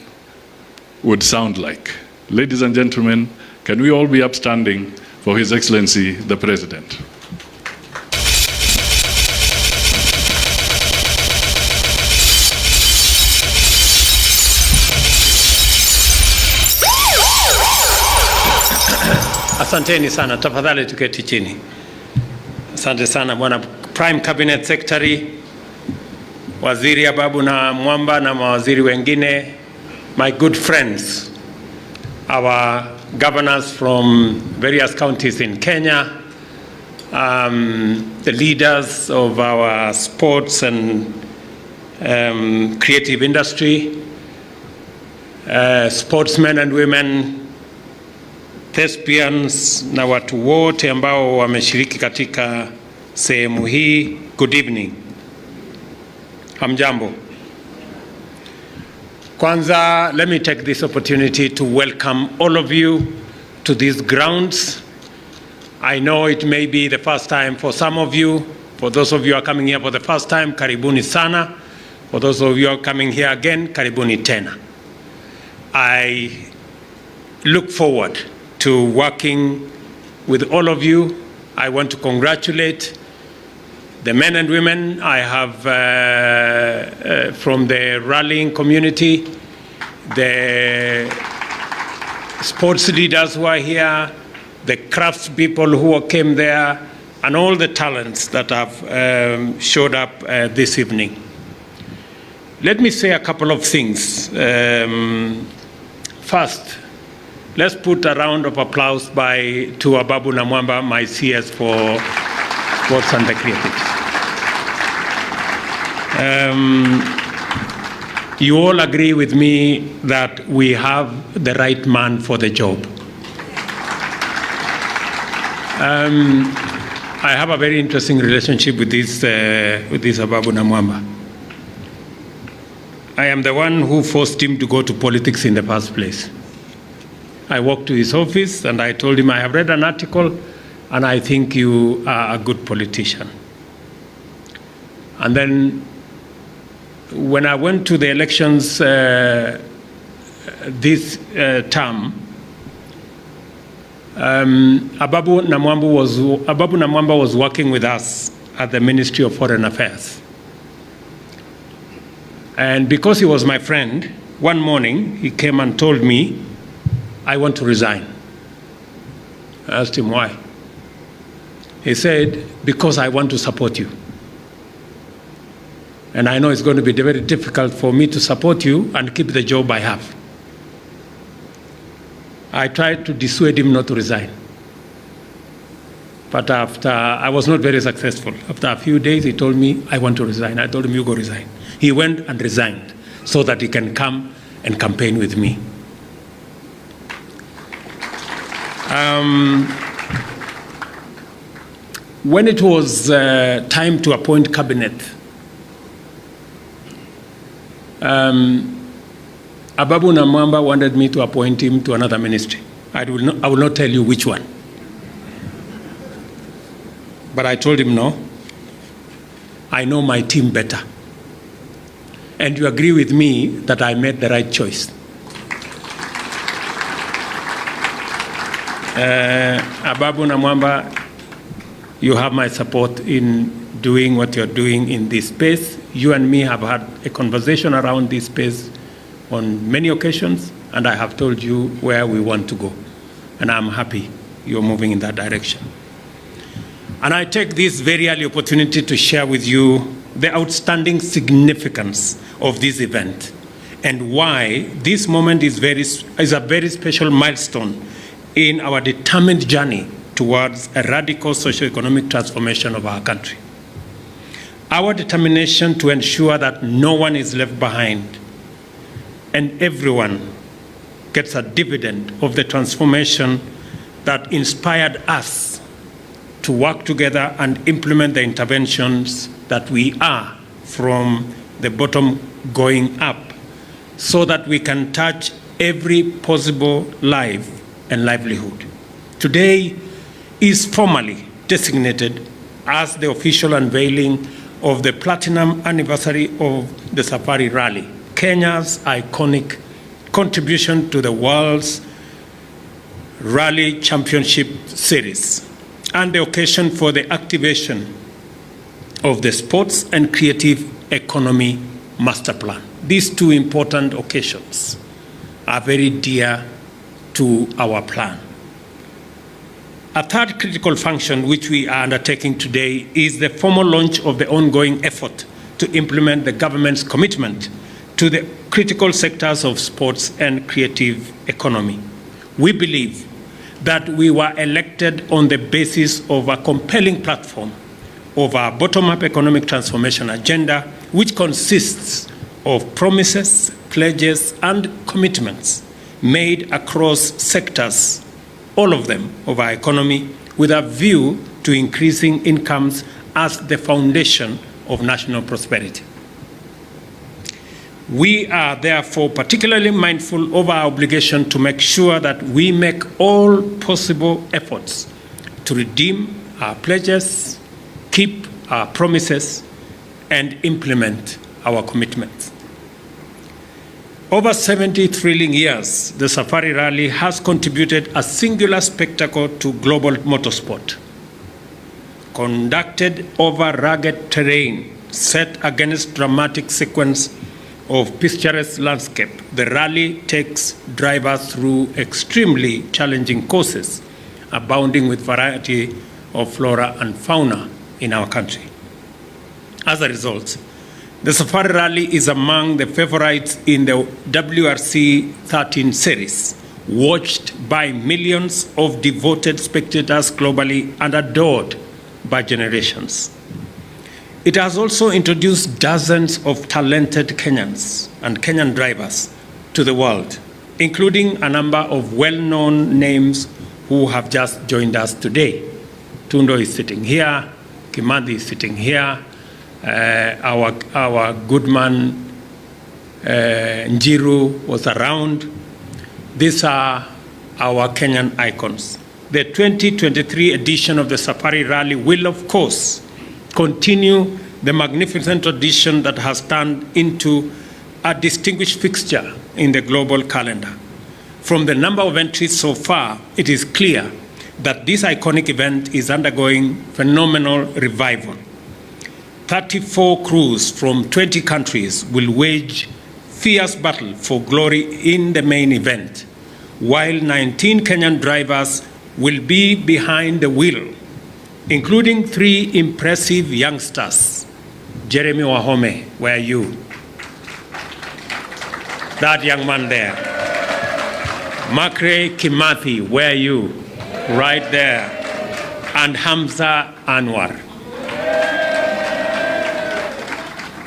Speaker 7: would sound like. Ladies and gentlemen, can we all be upstanding for His Excellency the President?
Speaker 8: Asanteni sana, tafadhali tuketi chini. Asante sana Bwana Prime Cabinet Secretary, Waziri Ababu na Mwamba na mawaziri wengine, my good friends, our governors from various counties in Kenya, the leaders of our sports and creative industry, sportsmen and women, thespians na watu wote ambao wameshiriki katika sehemu hii. Good evening. Hamjambo. Kwanza, let me take this opportunity to welcome all of you to these grounds. I know it may be the first time for some of you. For those of you who are coming here for the first time, karibuni sana. For those of you who are coming here again, karibuni tena. I look forward to working with all of you. I want to congratulate the men and women I have from the rallying community, the sports leaders who are here, the crafts people who came there, and all the talents that have showed up this evening. Let me say a couple of things. First, let's put a round of applause to Ababu na Mwamba, my CS for Sports and the Creatives. You all agree with me that we have the right man for the job. I have a very interesting relationship with this Ababu na Mwamba. I am the one who forced him to go to politics in the first place. I walked to his office and I told him, I have read an article and I think you are a good politician. And then when I went to the elections this term, Ababu na Mwamba was working with us at the Ministry of Foreign Affairs. And because he was my friend, one morning he came and told me, I want to resign. I asked him why. He said, because I want to support you. And I know it's going to be very difficult for me to support you and keep the job I have. I tried to dissuade him not to resign. But I was not very successful. After a few days, he told me, I want to resign. I told him, you go resign. He went and resigned so that he can come and campaign with me. When it was time to appoint cabinet, Ababu Namwamba wanted me to appoint him to another ministry. I will not tell you which one. But I told him, no, I know my team better. And you agree with me that I made the right choice. Ababu Namwamba, you have my support in doing what you're doing in this space. You and me have had a conversation around this space on many occasions, and I have told you where we want to go. And I'm happy you're moving in that direction. And I take this very early opportunity to share with you the outstanding significance of this event and why this moment is a very special milestone in our determined journey towards a radical socio-economic transformation of our country. Our determination to ensure that no one is left behind and everyone gets a dividend of the transformation that inspired us to work together and implement the interventions that we are from the bottom going up so that we can touch every possible life and livelihood. Today is formally designated as the official unveiling of the platinum anniversary of the Safari Rally, Kenya's iconic contribution to the world's Rally Championship Series, and the occasion for the activation of the Sports and Creative Economy Master Plan. These two important occasions are very dear to our plan. A third critical function which we are undertaking today is the formal launch of the ongoing effort to implement the government's commitment to the critical sectors of sports and creative economy. We believe that we were elected on the basis of a compelling platform of our bottom-up economic transformation agenda, which consists of promises, pledges, and commitments made across sectors, all of them, of our economy, with a view to increasing incomes as the foundation of national prosperity. We are therefore particularly mindful of our obligation to make sure that we make all possible efforts to redeem our pledges, keep our promises, and implement our commitments. Over 70 thrilling years, the Safari Rally has contributed a singular spectacle to global motorsport. Conducted over rugged terrain set against dramatic sequence of picturesque landscape, the rally takes drivers through extremely challenging courses, abounding with variety of flora and fauna in our country. As a result, the Safari Rally is among the favorites in the WRC 13 series, watched by millions of devoted spectators globally and adored by generations. It has also introduced dozens of talented Kenyans and Kenyan drivers to the world, including a number of well-known names who have just joined us today. Tundo is sitting here, Kimandi is sitting here, our good man Njiru was around. These are our Kenyan icons. The 2023 edition of the Safari Rally will, of course, continue the magnificent tradition that has turned into a distinguished fixture in the global calendar. From the number of entries so far, it is clear that this iconic event is undergoing phenomenal revival. 34 crews from 20 countries will wage fierce battle for glory in the main event, while 19 Kenyan drivers will be behind the wheel, including 3 impressive youngsters. Jeremy Wahome, where are you? That young man there. Makre Kimathi, where are you? Right there. And Hamza Anwar.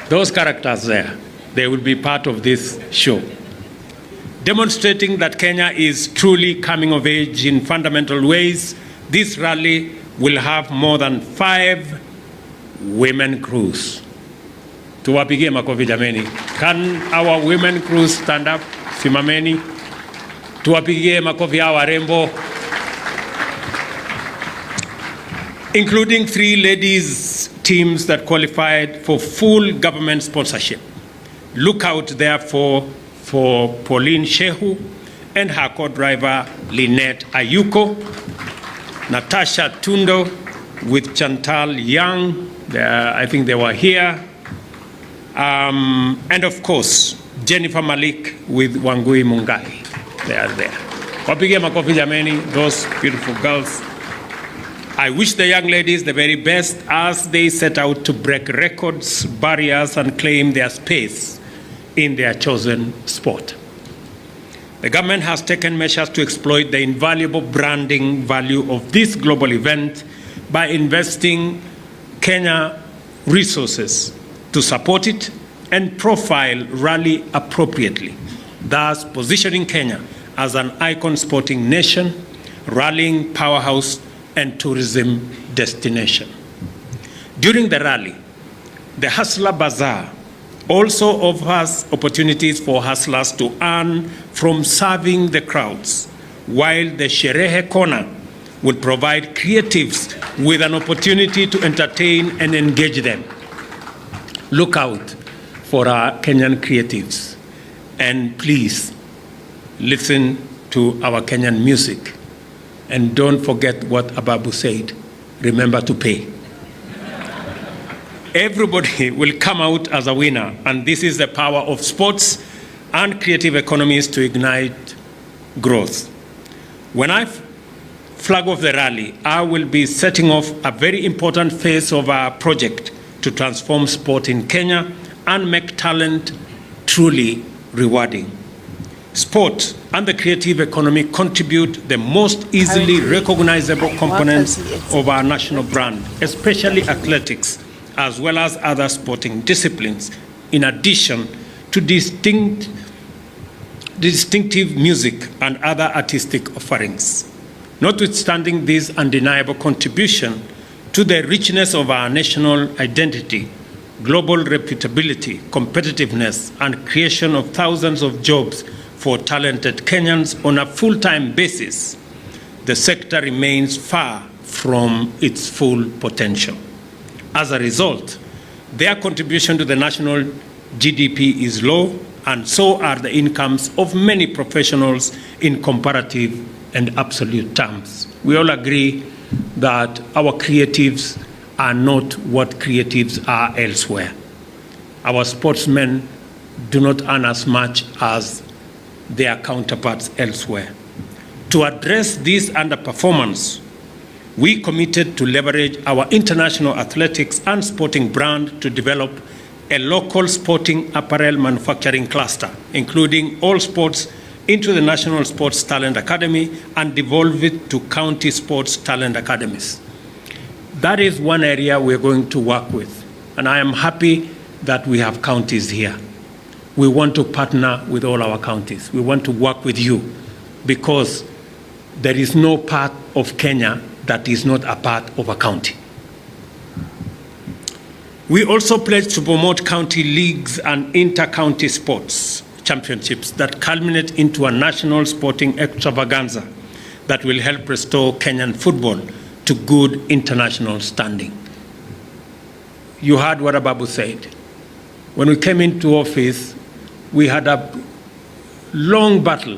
Speaker 8: Those characters there, they will be part of this show. Demonstrating that Kenya is truly coming of age in fundamental ways, this rally will have more than 5 women crews. Tuwapigie makofi jameni. Can our women crews stand up? Simameni. Tuwapigie makofi hawa rembo. Including 3 ladies teams that qualified for full government sponsorship. Look out therefore for Pauline Shehu and her co-driver Lynette Ayuko, Natasha Tundo with Chantal Young, I think they were here, and of course Jennifer Malik with Wangui Mungai. They are there. Wapige makofi jameni, those beautiful girls. I wish the young ladies the very best as they set out to break records, barriers, and claim their space in their chosen sport. The government has taken measures to exploit the invaluable branding value of this global event by investing Kenya resources to support it and profile rally appropriately, thus positioning Kenya as an icon sporting nation, rallying powerhouse, and tourism destination. During the rally, the Hustler Bazaar also offers opportunities for hustlers to earn from serving the crowds, while the Sherehe Corner will provide creatives with an opportunity to entertain and engage them. Look out for our Kenyan creatives, and please listen to our Kenyan music. And don't forget what Ababu said, remember to pay. Everybody will come out as a winner, and this is the power of sports and creative economies to ignite growth. When I flag off the rally, I will be setting off a very important phase of our project to transform sport in Kenya and make talent truly rewarding. Sport and the creative economy contribute the most easily recognizable components of our national brand, especially athletics, as well as other sporting disciplines, in addition to distinctive music and other artistic offerings. Notwithstanding this undeniable contribution to the richness of our national identity, global reputability, competitiveness, and creation of thousands of jobs for talented Kenyans on a full-time basis, the sector remains far from its full potential. As a result, their contribution to the national GDP is low, and so are the incomes of many professionals in comparative and absolute terms. We all agree that our creatives are not what creatives are elsewhere. Our sportsmen do not earn as much as their counterparts elsewhere. To address this underperformance, we committed to leverage our international athletics and sporting brand to develop a local sporting apparel manufacturing cluster, including all sports, into the National Sports Talent Academy and devolve it to county sports talent academies. That is one area we're going to work with, and I am happy that we have counties here. We want to partner with all our counties. We want to work with you because there is no part of Kenya that is not a part of a county. We also pledge to promote county leagues and inter-county sports championships that culminate into a national sporting extravaganza that will help restore Kenyan football to good international standing. You heard what Ababu said. When we came into office, we had a long battle,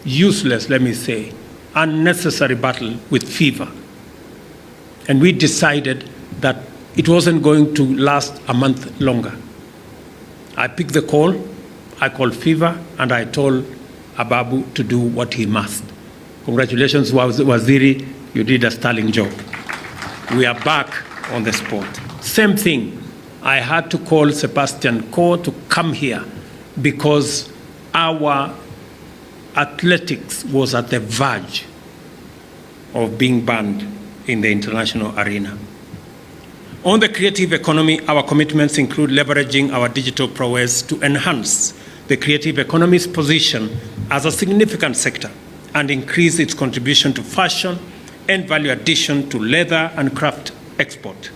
Speaker 8: useless, let me say, unnecessary battle with fever. And we decided that it wasn't going to last a month longer. I picked the call, I called fever, and I told Ababu to do what he must. Congratulations, Waziri, you did a sterling job. We are back on the spot. Same thing, I had to call Sebastian Coe to come here because our athletics was at the verge of being banned in the international arena. On the creative economy, our commitments include leveraging our digital prowess to enhance the creative economy's position as a significant sector and increase its contribution to fashion and value addition to leather and craft export.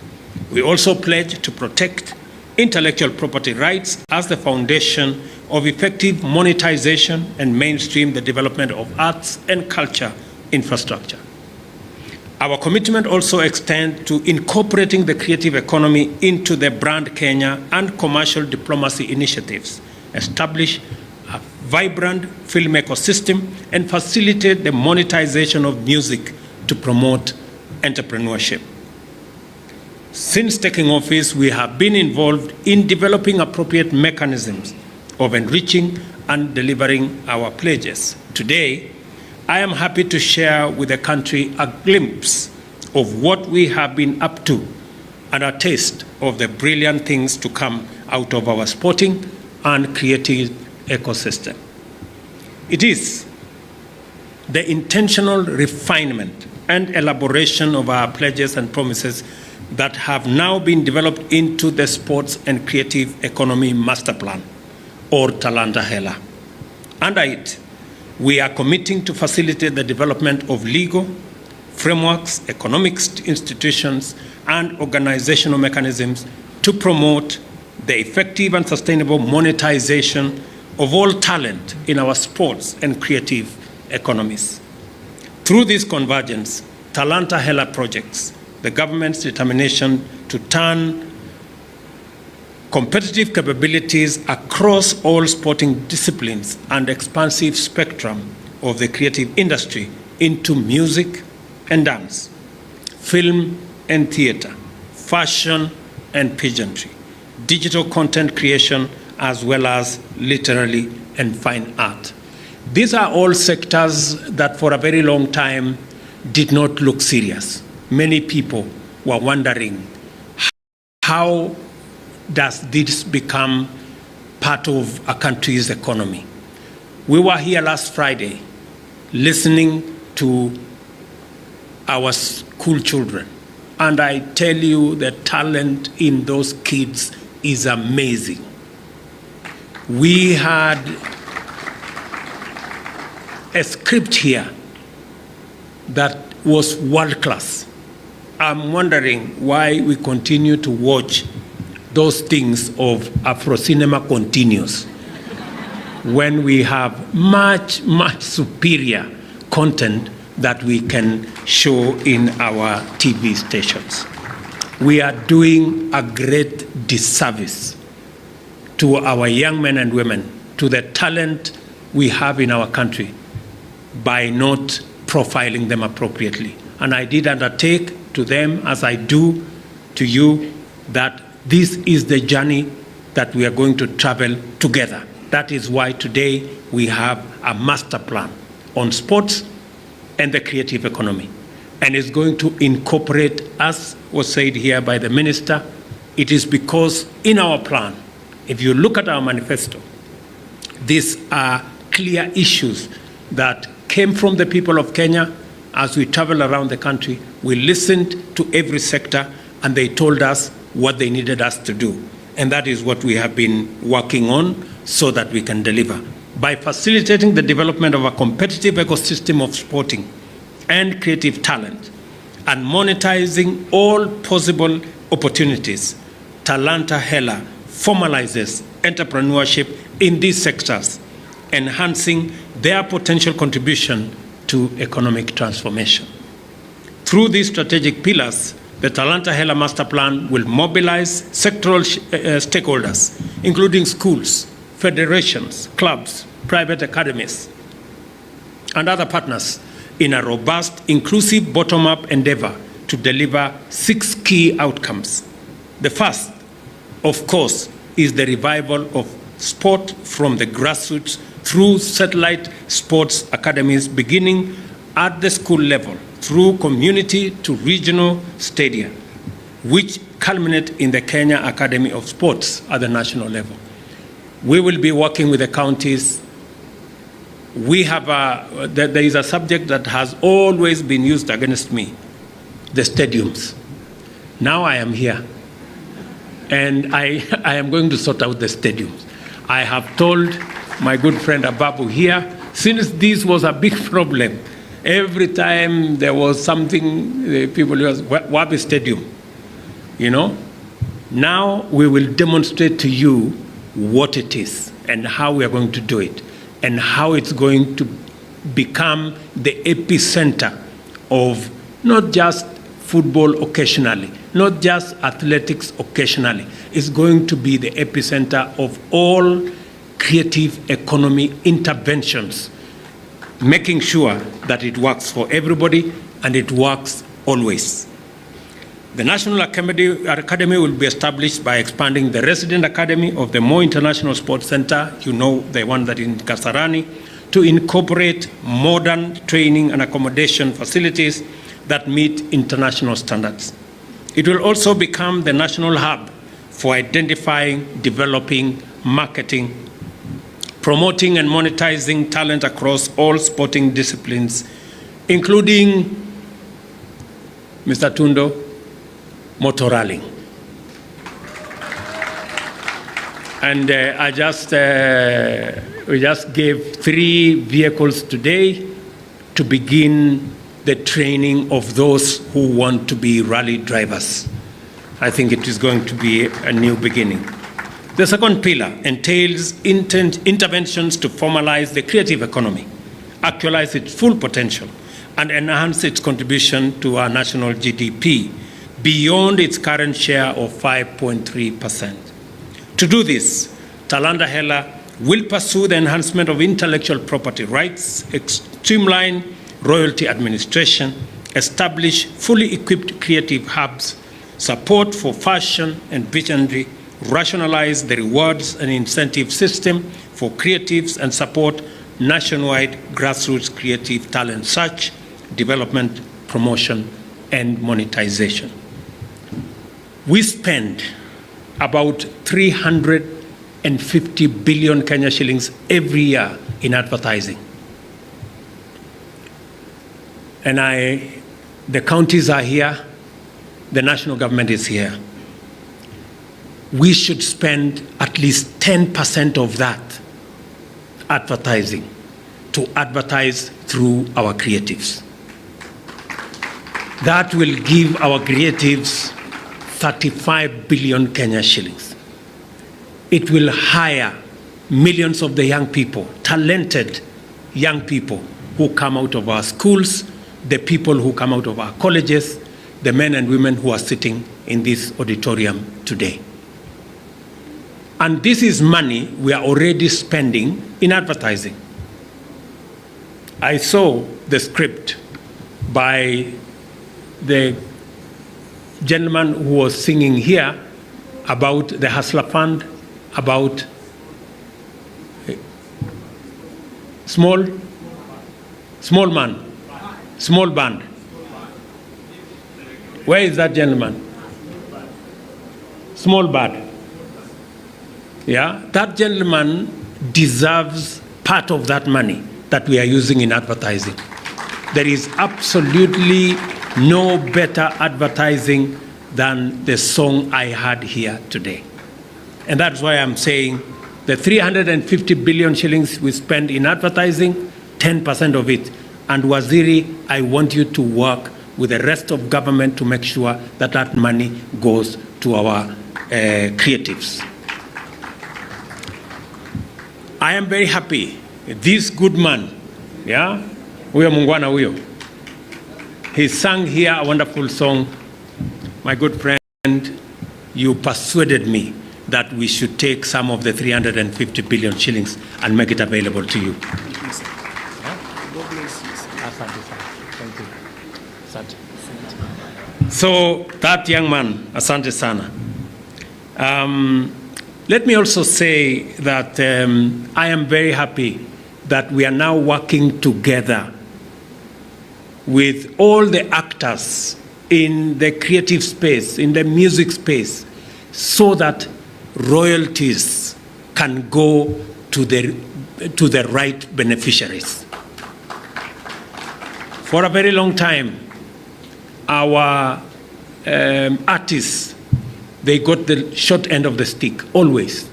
Speaker 8: We also pledge to protect intellectual property rights as the foundation of effective monetization and mainstream the development of arts and culture infrastructure. Our commitment also extends to incorporating the creative economy into the Brand Kenya and commercial diplomacy initiatives, establish a vibrant film ecosystem, and facilitate the monetization of music to promote entrepreneurship. Since taking office, we have been involved in developing appropriate mechanisms of enriching and delivering our pledges. Today, I am happy to share with the country a glimpse of what we have been up to and a taste of the brilliant things to come out of our sporting and creative ecosystem. It is the intentional refinement and elaboration of our pledges and promises that have now been developed into the Sports and Creative Economy Master Plan, or Talanta Hela. Under it, we are committing to facilitate the development of legal frameworks, economic institutions, and organizational mechanisms to promote the effective and sustainable monetization of all talent in our sports and creative economies. Through this convergence, Talanta Hela projects the government's determination to turn competitive capabilities across all sporting disciplines and expansive spectrum of the creative industry into music and dance, film and theater, fashion and pageantry, digital content creation, as well as literary and fine art. These are all sectors that for a very long time did not look serious. Many people were wondering, how does this become part of a country's economy? We were here last Friday listening to our school children, and I tell you the talent in those kids is amazing. We had a script here that was world class. I'm wondering why we continue to watch those things of Afro cinema continues when we have much, much superior content that we can show in our TV stations. We are doing a great disservice to our young men and women, to the talent we have in our country, by not profiling them appropriately. And I did undertake to them, as I do to you, that this is the journey that we are going to travel together. That is why today we have a master plan on sports and the creative economy. And it's going to incorporate, as was said here by the minister, it is because in our plan, if you look at our manifesto, these are clear issues that came from the people of Kenya. As we travel around the country, we listened to every sector and they told us what they needed us to do. And that is what we have been working on so that we can deliver. By facilitating the development of a competitive ecosystem of sporting and creative talent and monetizing all possible opportunities, Talanta Hela formalizes entrepreneurship in these sectors, enhancing their potential contribution to economic transformation. Through these strategic pillars, the Talanta Hela Master Plan will mobilize sectoral stakeholders, including schools, federations, clubs, private academies, and other partners in a robust, inclusive, bottom-up endeavor to deliver 6 key outcomes. The first, of course, is the revival of sport from the grassroots through satellite sports academies beginning at the school level, through community to regional stadia, which culminate in the Kenya Academy of Sports at the national level. We will be working with the counties we have there is a subject that has always been used against me, the stadiums. Now I am here, and I am going to sort out the stadiums. I have told my good friend Ababu here, since this was a big problem, every time there was something, the people was, Wabi Stadium, you know? Now we will demonstrate to you what it is and how we are going to do it and how it's going to become the epicenter of not just football occasionally, not just athletics occasionally. It's going to be the epicenter of all creative economy interventions, making sure that it works for everybody and it works always. The National Academy will be established by expanding the resident academy of the Moi International Sports Center, you know, the one that in Kasarani, to incorporate modern training and accommodation facilities that meet international standards. It will also become the national hub for identifying, developing, marketing, promoting and monetizing talent across all sporting disciplines, including, Mr. Tundo, motor rallying. And we just gave 3 vehicles today to begin the training of those who want to be rally drivers. I think it is going to be a new beginning. The second pillar entails interventions to formalize the creative economy, actualize its full potential, and enhance its contribution to our national GDP beyond its current share of 5.3%. To do this, Talanta Hela will pursue the enhancement of intellectual property rights, streamline royalty administration, establish fully equipped creative hubs, support for fashion and visionary, rationalize the rewards and incentive system for creatives, and support nationwide grassroots creative talent search, development, promotion, and monetization. We spend about 350 billion Kenya shillings every year in advertising. And the counties are here, the national government is here. We should spend at least 10% of that advertising to advertise through our creatives. That will give our creatives 35 billion Kenya shillings. It will hire millions of the young people, talented young people who come out of our schools, the people who come out of our colleges, the men and women who are sitting in this auditorium today. And this is money we are already spending in advertising. I saw the script by the gentleman who was singing here about the Hustler Fund, about small band. Where is that gentleman? Small band. Yeah, that gentleman deserves part of that money that we are using in advertising. There is absolutely no better advertising than the song I had here today. And that's why I'm saying the 350 billion shillings we spend in advertising, 10% of it. And Waziri, I want you to work with the rest of government to make sure that that money goes to our creatives. I am very happy. This good man, yeah, huyo mungwana huyo, he sang here a wonderful song. My good friend, you persuaded me that we should take some of the 350 billion shillings and make it available to you. So that young man, asante sana. Let me also say that I am very happy that we are now working together with all the actors in the creative space, in the music space, so that royalties can go to the to the right beneficiaries. For a very long time, our artists, they got the short end of the stick, always.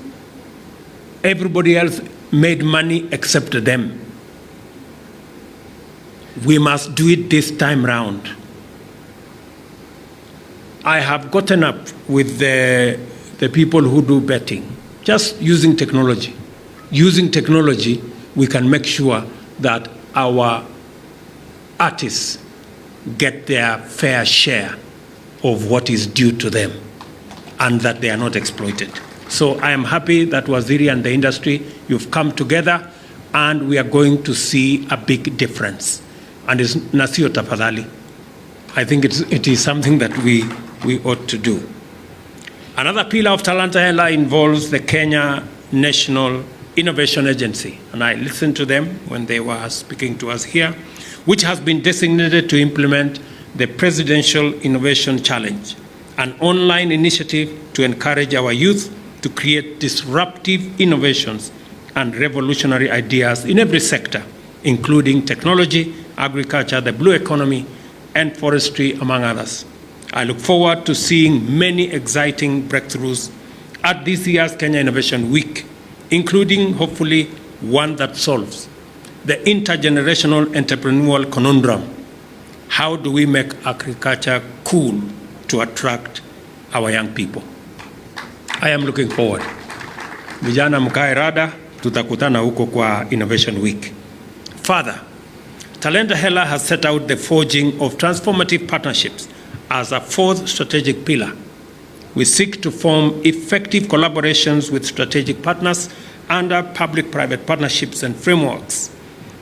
Speaker 8: Everybody else made money except them. We must do it this time round. I have gotten up with the people who do betting, just using technology. Using technology, we can make sure that our artists get their fair share of what is due to them and that they are not exploited. So I am happy that Waziri and the industry, you've come together and we are going to see a big difference. And it's Nasio Tafadhali. I think it is something that we ought to do. Another pillar of Talanta Hela involves the Kenya National Innovation Agency, and I listened to them when they were speaking to us here, which has been designated to implement the Presidential Innovation Challenge, an online initiative to encourage our youth to create disruptive innovations and revolutionary ideas in every sector, including technology, agriculture, the blue economy, and forestry, among others. I look forward to seeing many exciting breakthroughs at this year's Kenya Innovation Week, including, hopefully, one that solves the intergenerational entrepreneurial conundrum. How do we make agriculture cool to attract our young people? I am looking forward. Vijana mkae rada, tutakutana huko kwa Innovation Week. Further, Talanta Hela has set out the forging of transformative partnerships as a fourth strategic pillar. We seek to form effective collaborations with strategic partners under public-private partnerships and frameworks.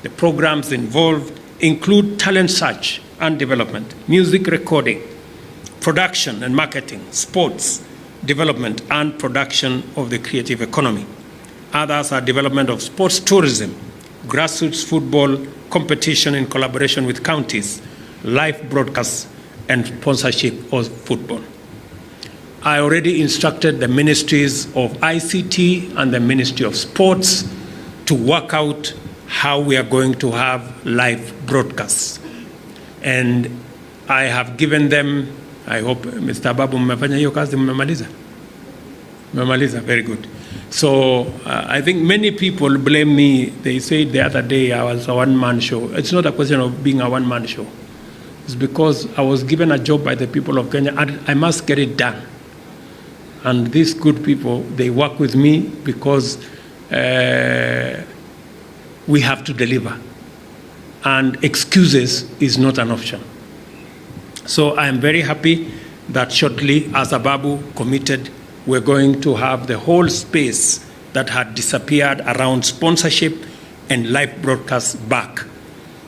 Speaker 8: The programs involved include talent search and development, music recording, production and marketing, sports, development and production of the creative economy. Others are development of sports tourism, grassroots football competition in collaboration with counties, live broadcasts, and sponsorship of football. I already instructed the ministries of ICT and the Ministry of Sports to work out how we are going to have live broadcasts. And I have given them, I hope, Mr. Babu, mmefanya hiyo kazi, mmemaliza? Mmemaliza, very good. So I think many people blame me. They said the other day I was a one-man show. It's not a question of being a one-man show. It's because I was given a job by the people of Kenya and I must get it done. And these good people, they work with me because we have to deliver. And excuses is not an option. So I am very happy that shortly, as Ababu committed, we're going to have the whole space that had disappeared around sponsorship and live broadcasts back.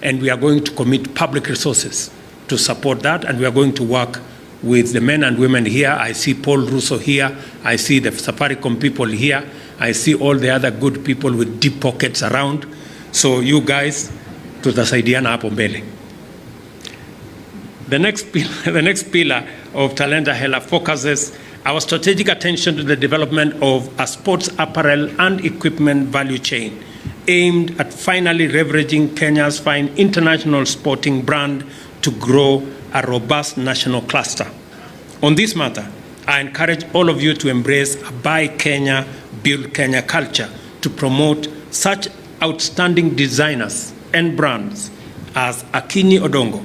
Speaker 8: And we are going to commit public resources to support that, and we are going to work with the men and women here. I see Paul Russo here. I see the Safaricom people here. I see all the other good people with deep pockets around. So you guys, tutasaidiana hapo mbele. The next pillar of Talanta Hela focuses our strategic attention to the development of a sports apparel and equipment value chain aimed at finally leveraging Kenya's fine international sporting brand to grow a robust national cluster. On this matter, I encourage all of you to embrace a Buy Kenya, Build Kenya culture to promote such outstanding designers and brands as Akinyi Odongo,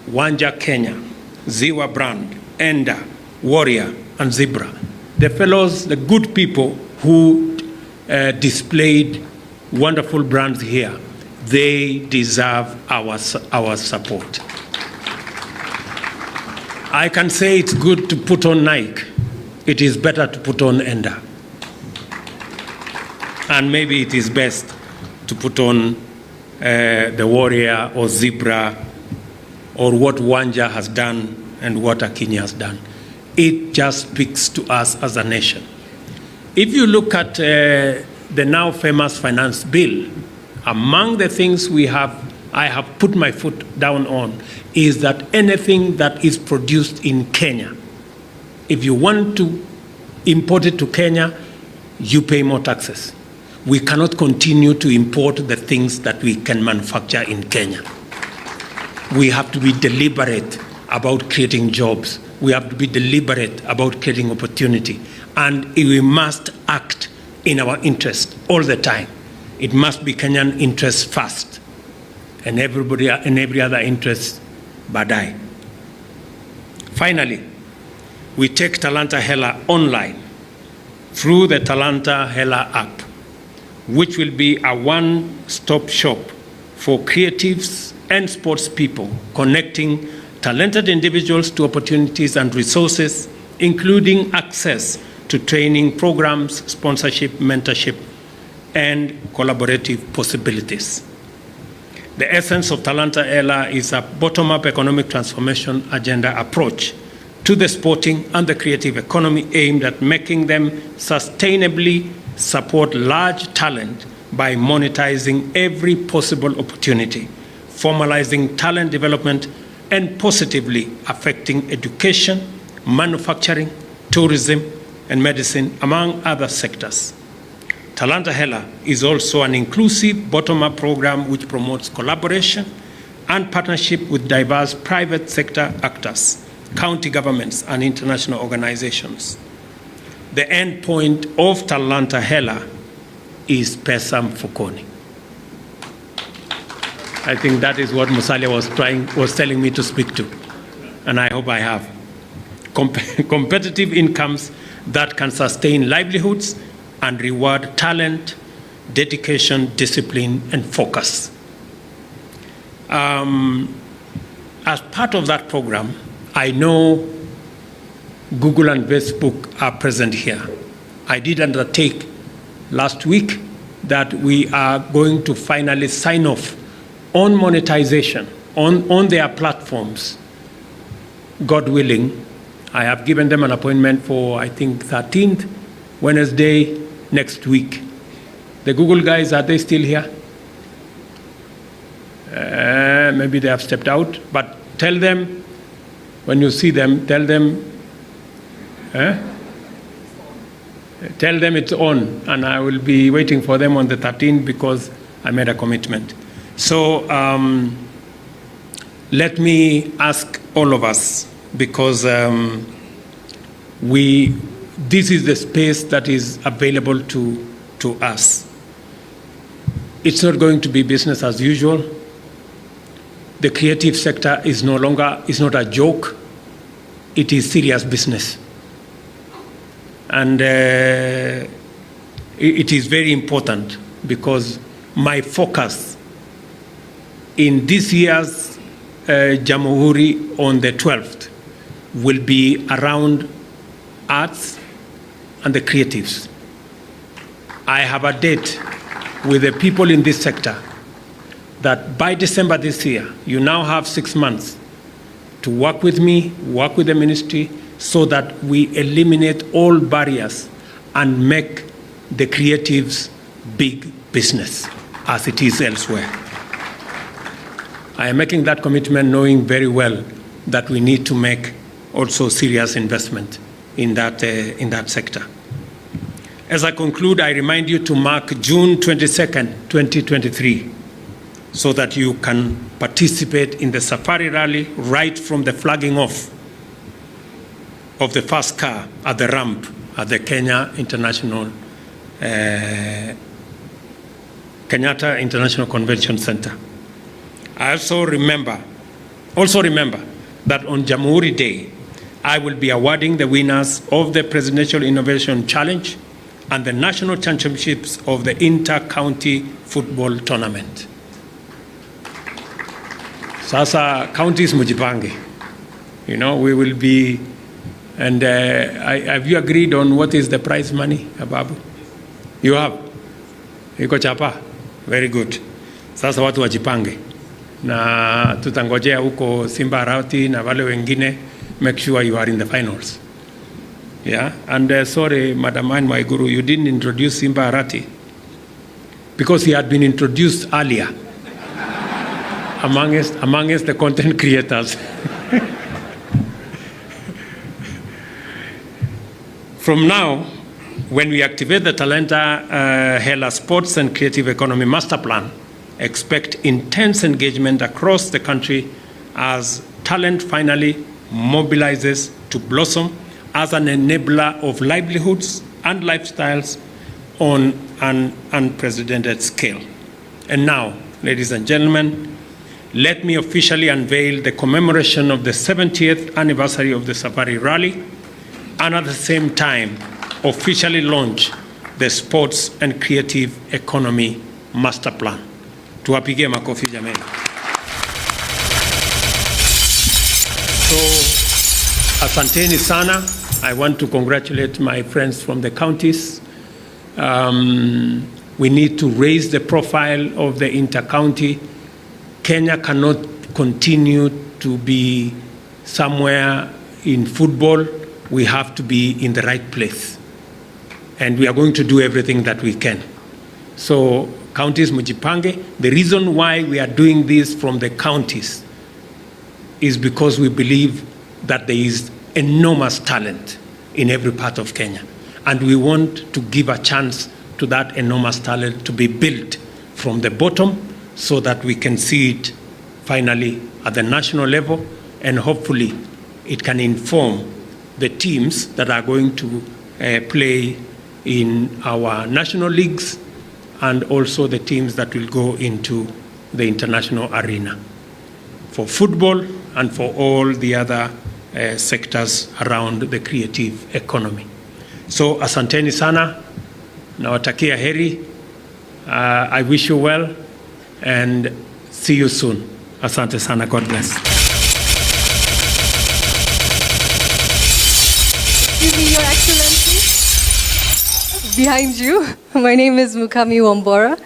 Speaker 8: Wanja Kenya, Ziwa Brand, Enda, Warrior, and Zebra. The fellows, the good people who displayed wonderful brands here, they deserve our support. I can say it's good to put on Nike. It is better to put on Enda. And maybe it is best to put on the Warrior or Zebra or what Wanja has done and what Akinyi has done. It just speaks to us as a nation. If you look at the now famous finance bill, among the things I have put my foot down on is that anything that is produced in Kenya, if you want to import it to Kenya, you pay more taxes. we cannot continue to import the things that we can manufacture in Kenya. We have to be deliberate about creating jobs. We have to be deliberate about creating opportunity. And we must act in our interest all the time. It must be Kenyan interest first, and every other interest baadaye. Finally, we take Talanta Hela online through the Talanta Hela app, which will be a one-stop shop for creatives and sports people, connecting talented individuals to opportunities and resources, including access to training programs, sponsorship, mentorship, and collaborative possibilities. The essence of Talanta Hela is a bottom-up economic transformation agenda approach to the sporting and the creative economy aimed at making them sustainably support large talent by monetizing every possible opportunity, formalizing talent development, and positively affecting education, manufacturing, tourism, and medicine, among other sectors. Talanta Hela is also an inclusive bottom-up program which promotes collaboration and partnership with diverse private sector actors, county governments, and international organizations. The end point of Talanta Hela is Pesa Mfukoni. I think that is what Musalia was telling me to speak to, and I hope I have. Competitive incomes that can sustain livelihoods and reward talent, dedication, discipline, and focus. As part of that program, I know Google and Facebook are present here. I did undertake last week that we are going to finally sign off on monetization on their platforms. God willing, I have given them an appointment for, I think, 13th, Wednesday, next week. The Google guys, are they still here? Maybe they have stepped out, but tell them, when you see them, tell them it's on, and I will be waiting for them on the 13th because I made a commitment. So let me ask all of us, because this is the space that is available to us. It's not going to be business as usual. The creative sector is not a joke. It is serious business. And it is very important, because my focus in this year's Jamhuri on the 12th will be around arts and the creatives. I have a date with the people in this sector that by December this year, you now have 6 months to work with me, work with the ministry, so that we eliminate all barriers and make the creatives big business as it is elsewhere. I am making that commitment knowing very well that we need to make also serious investment in that sector. As I conclude, I remind you to mark June 22nd, 2023, so that you can participate in the Safari Rally right from the flagging off of the first car at the ramp at the Kenyatta International Convention Center. I also remember that on Jamhuri Day, I will be awarding the winners of the Presidential Innovation Challenge and the National Championships of the Inter-County Football Tournament. Sasa counties mujipange. You know, we will be, and have you agreed on what is the prize money, Ababu? You have? Iko chapa? Very good. Sasa watu wajipange. Na tutangojea huko Simba Arati na wale wengine, make sure you are in the finals. Yeah, and sorry, Madam Anne Waiguru, you didn't introduce Simba Arati because he had been introduced earlier amongst the content creators. From now, When we activate the Talanta Hela Sports and Creative Economy Master Plan, expect intense engagement across the country as talent finally mobilizes to blossom as an enabler of livelihoods and lifestyles on an unprecedented scale. And now, ladies and gentlemen, let me officially unveil the commemoration of the 70th anniversary of the Safari Rally, and at the same time, officially launch the Sports and Creative Economy Master Plan. Tuwapigie makofi jameni. So, asanteni sana. I want to congratulate my friends from the counties. We need to raise the profile of the inter-county. Kenya cannot continue to be somewhere in football. We have to be in the right place. And we are going to do everything that we can. So, counties mujipange. The reason why we are doing this from the counties is because we believe that there is enormous talent in every part of Kenya. And we want to give a chance to that enormous talent to be built from the bottom so that we can see it finally at the national level, and hopefully it can inform the teams that are going to play in our national leagues and also the teams that will go into the international arena for football and for all the other sectors around the creative economy. So asanteni sana, nawatakia heri. I wish you well and see you soon. Asante sana, God bless.
Speaker 9: Excuse me, Your Excellency. Behind you, my name is Mukami Wambora.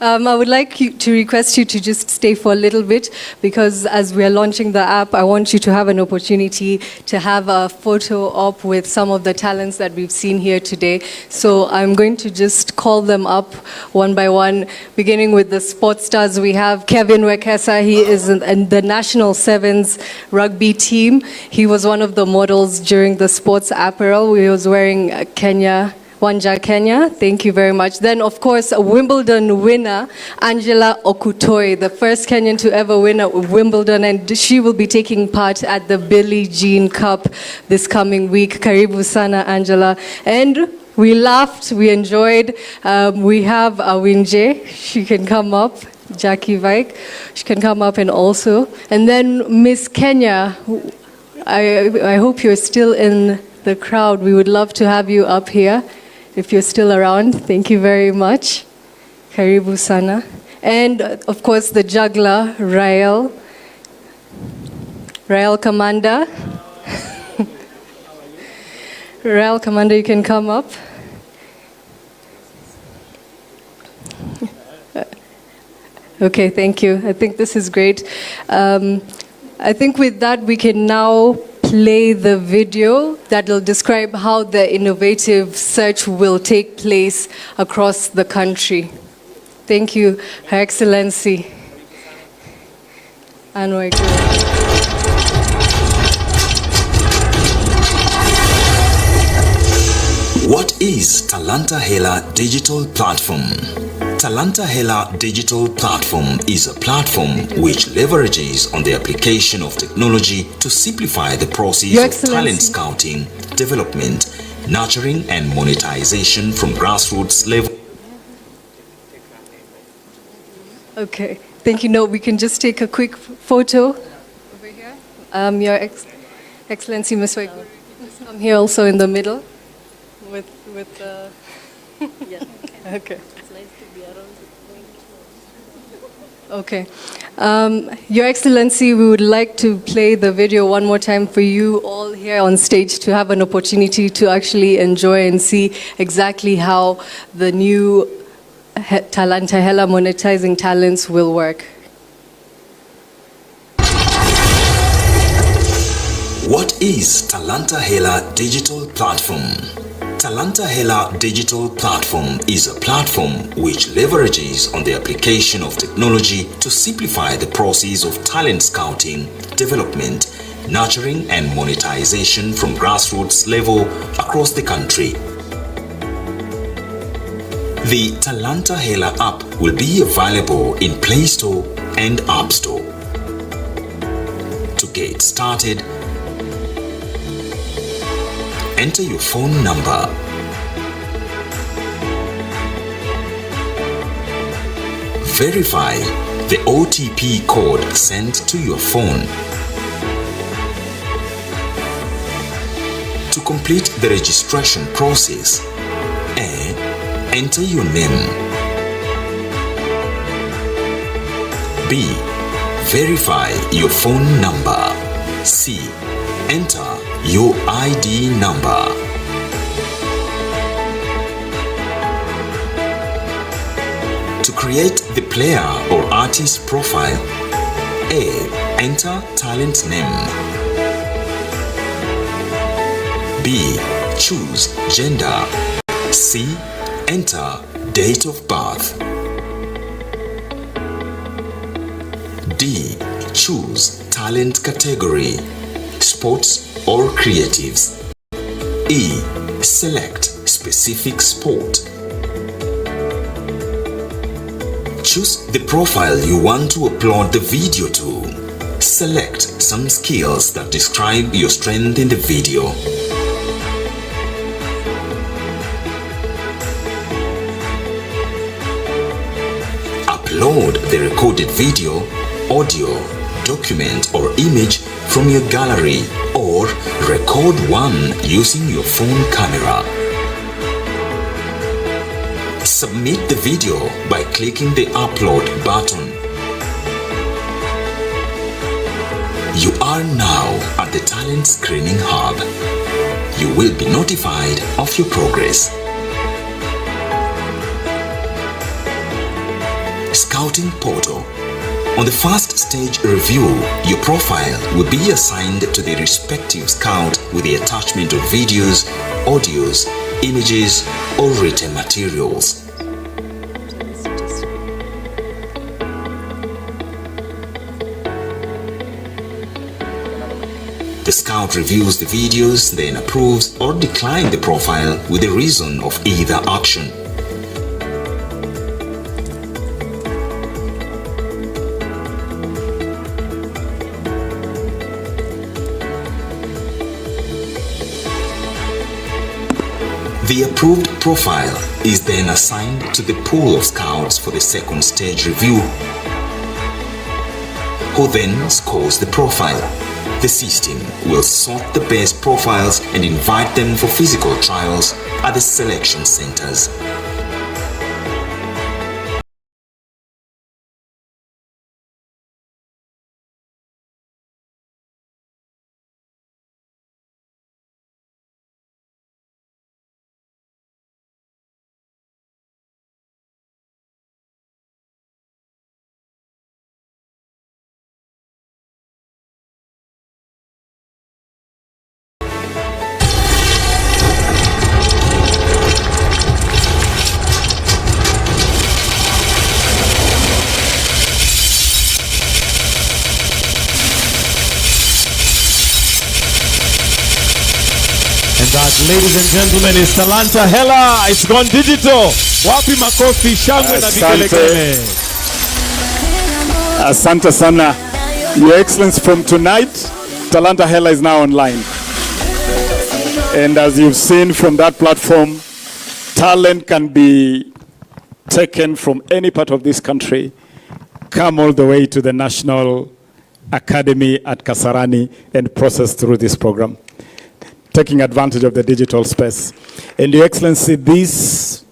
Speaker 9: I would like to request you to just stay for a little bit, because as we are launching the app, I want you to have an opportunity to have a photo op with some of the talents that we've seen here today. So I'm going to just call them up one by one, beginning with the sports stars. We have Kevin Wekesa. He is in the National Sevens rugby team. He was one of the models during the sports apparel. He was wearing Wanja Kenya, thank you very much. Then, of course, a Wimbledon winner, Angela Okutoi, the first Kenyan to ever win a Wimbledon, and she will be taking part at the Billie Jean Cup this coming week. Karibu sana, Angela. And we laughed, we enjoyed. We have Awinje, she can come up. Jackie Vike, she can come up and also. And then Miss Kenya, I hope you're still in the crowd. We would love to have you up here. If you're still around, thank you very much. Karibu sana. And of course, the juggler, Rael Commander. Rael Commander, you can come up. Okay, thank you. I think this is great. I think with that, we can now play the video that will describe how the innovative search will take place across the country. Thank you, Her Excellency.
Speaker 10: What is Talanta Hela Digital Platform? Talanta Hela Digital Platform is a platform which leverages on the application of technology to simplify the process of talent scouting, development, nurturing and monetization from grassroots level.
Speaker 9: Okay, thank you. No, we can just take a quick photo over here. Your Excellency, Ms. Waiguru, I'm here also in the middle with the... Yeah. Okay. Okay. Your Excellency, we would like to play the video one more time for you all here on stage to have an opportunity to actually enjoy and see exactly how the new Talanta Hela monetizing talents will work.
Speaker 10: What is Talanta Hela Digital Platform? Talanta Hela Digital Platform is a platform which leverages on the application of technology to simplify the process of talent scouting, development, nurturing and monetization from grassroots level across the country. The Talanta Hela app will be available in Play Store and App Store. To get started, enter your phone number. Verify the OTP code sent to your phone. To complete the registration process, A. Enter your name. B. Verify your phone number. C. Enter your ID number. To create the player or artist profile, A. Enter talent name. B. Choose gender. C. Enter date of birth. D. Choose talent category, sports or creatives. E. Select specific sport. Choose the profile you want to upload the video to. Select some skills that describe your strength in the video. Upload the recorded video, audio, document or image from your gallery or record one using your phone camera. Submit the video by clicking the upload button. You are now at the Talent Screening Hub. You will be notified of your progress. Scouting Portal. On the first stage review, your profile will be assigned to the respective scout with the attachment of videos, audios, images, or written materials. The scout reviews the videos, then approves or declines the profile with the reason of either action. The approved profile is then assigned to the pool of scouts for the second stage review, who then scores the profile. The system will sort the best profiles and invite them for physical trials at the selection centers.
Speaker 4: That, ladies and gentlemen, is Talanta Hela. It's gone digital. Wapi makofi, shangwe na vigelegele.
Speaker 5: Asante sana. Your Excellency, from tonight, Talanta Hela is now online. And as you've seen from that platform, talent can be taken from any part of this country, come all the way to the National Academy at Kasarani and processed through this program, taking advantage of the digital space. And Your Excellency, this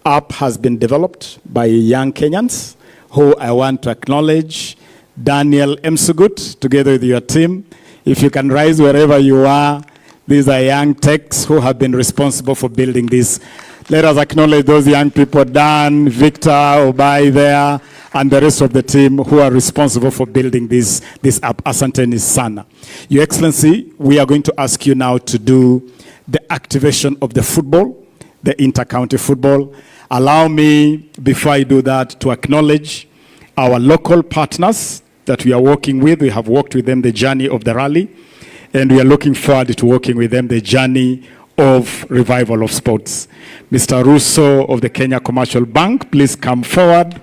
Speaker 5: app has been developed by young Kenyans who I want to acknowledge. Daniel Msugut, together with your team. If you can rise wherever you are, these are young techs who have been responsible for building this. Let us acknowledge those young people, Dan, Victor, Obai there, and the rest of the team who are responsible for building this app. Asante sana. Your Excellency, we are going to ask you now to do the activation of the football, the inter-county football. Allow me, before I do that, to acknowledge our local partners that we are working with. We have worked with them the journey of the rally, and we are looking forward to working with them the journey of revival of sports. Mr. Ruto of the Kenya Commercial Bank, please come forward.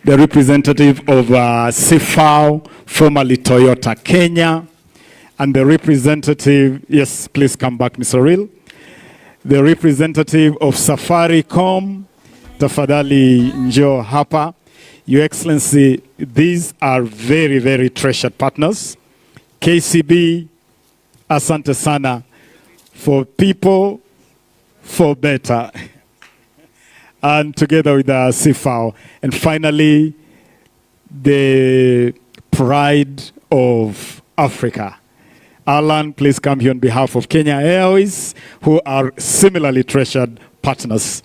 Speaker 5: The representative of CFAO, formerly Toyota Kenya, and the representative, yes, please come back, Mr. Real. The representative of Safaricom, tafadhali njoo hapa. Your Excellency, these are very, very treasured partners. KCB, asante sana, for people, for better. And together with the CFAO. And finally, the pride of Africa. Alan, please come here on behalf of Kenya Airways, who are similarly treasured partners.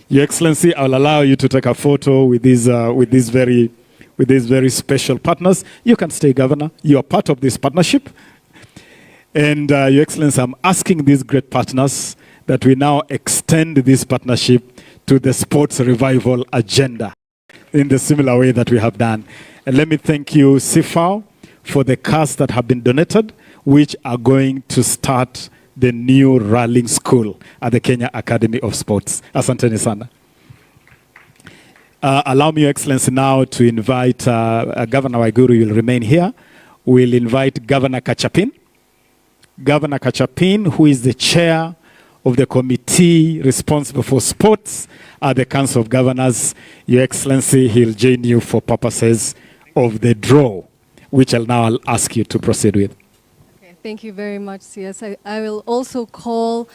Speaker 5: Your Excellency, I'll allow you to take a photo with these very special partners. You can stay, Governor. You are part of this partnership. And Your Excellency, I'm asking these great partners that we now extend this partnership to the sports revival agenda in the similar way that we have done. And let me thank you, CFAO, for the cars that have been donated, which are going to start the new rallying school at the Kenya Academy of Sports. Asanteni sana. Allow me, Your Excellency, now to invite Governor Waiguru. You will remain here. We'll invite Governor Kachapin. Governor Kachapin, who is the chair of the committee responsible for sports at the Council of Governors. Your Excellency, he'll join you for purposes of the draw, which I'll now ask you to proceed with.
Speaker 9: Okay, thank you very much, CS. I will also call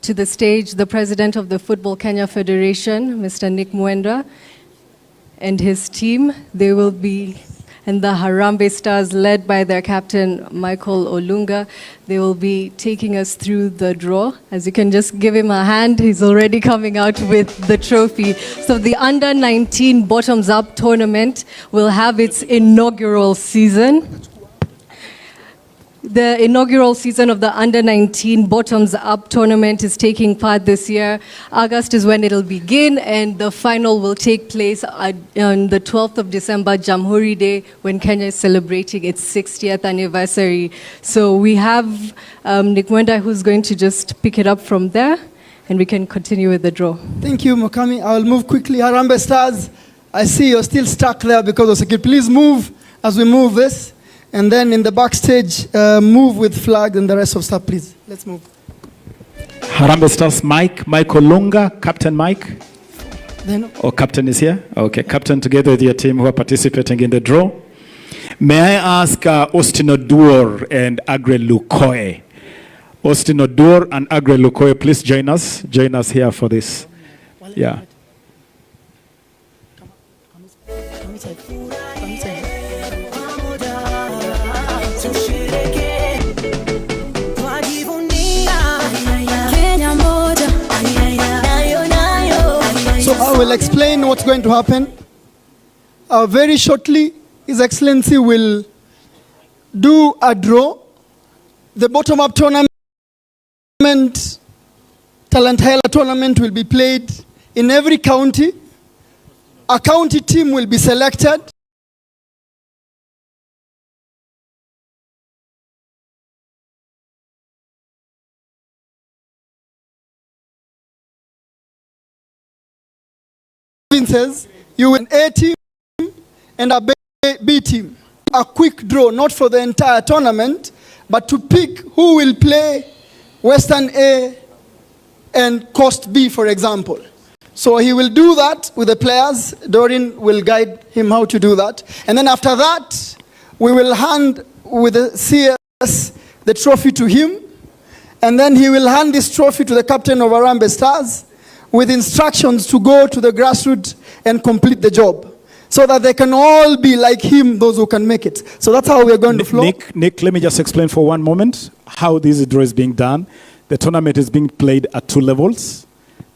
Speaker 9: to the stage the President of the Football Kenya Federation, Mr. Nick Mwendwa, and his team. They will be, and the Harambee Stars, led by their captain, Michael Olunga, they will be taking us through the draw. As you can just give him a hand, he's already coming out with the trophy. So the Under-19 Bottoms-Up tournament will have its inaugural season. The inaugural season of the Under-19 Bottoms-Up tournament is taking part this year. August is when it'll begin, and the final will take place on the 12th of December, Jamhuri Day, when Kenya is celebrating its 60th anniversary. So we have Nick Mwendwa, who's going to just pick it up from there, and we can continue with the draw.
Speaker 11: Thank you, Mukami. I'll move quickly. Harambee Stars, I see you're still stuck there because of security. Please move as we move this. And then in the backstage, move with flag and the rest of stuff, please. Let's move.
Speaker 5: Harambee Stars, Michael Olunga, Captain Mike.
Speaker 11: Then,
Speaker 5: Captain is here? Okay, Captain, together with your team who are participating in the draw. May I ask Austin Odur and Agre Lukoe. Austin Odur and Agre Lukoe, please join us. Join us here for this. Yeah.
Speaker 11: so I will explain what's going to happen. Very shortly, His Excellency will do a draw. The bottom-up tournament, Talanta Hela tournament, will be played in every county. A county team will be selected. You will A team and a B team. A quick draw, not for the entire tournament, but to pick who will play Western A and Coast B, for example. So he will do that with the players. Doreen will guide him how to do that. And then after that, we will hand with the CS the trophy to him. And then he will hand this trophy to the captain of Harambee Stars with instructions to go to the grassroots and complete the job, so that they can all be like him, those who can make it. So that's how we're going to flow.
Speaker 5: Nick, let me just explain for one moment how this draw is being done. The tournament is being played at 2 levels.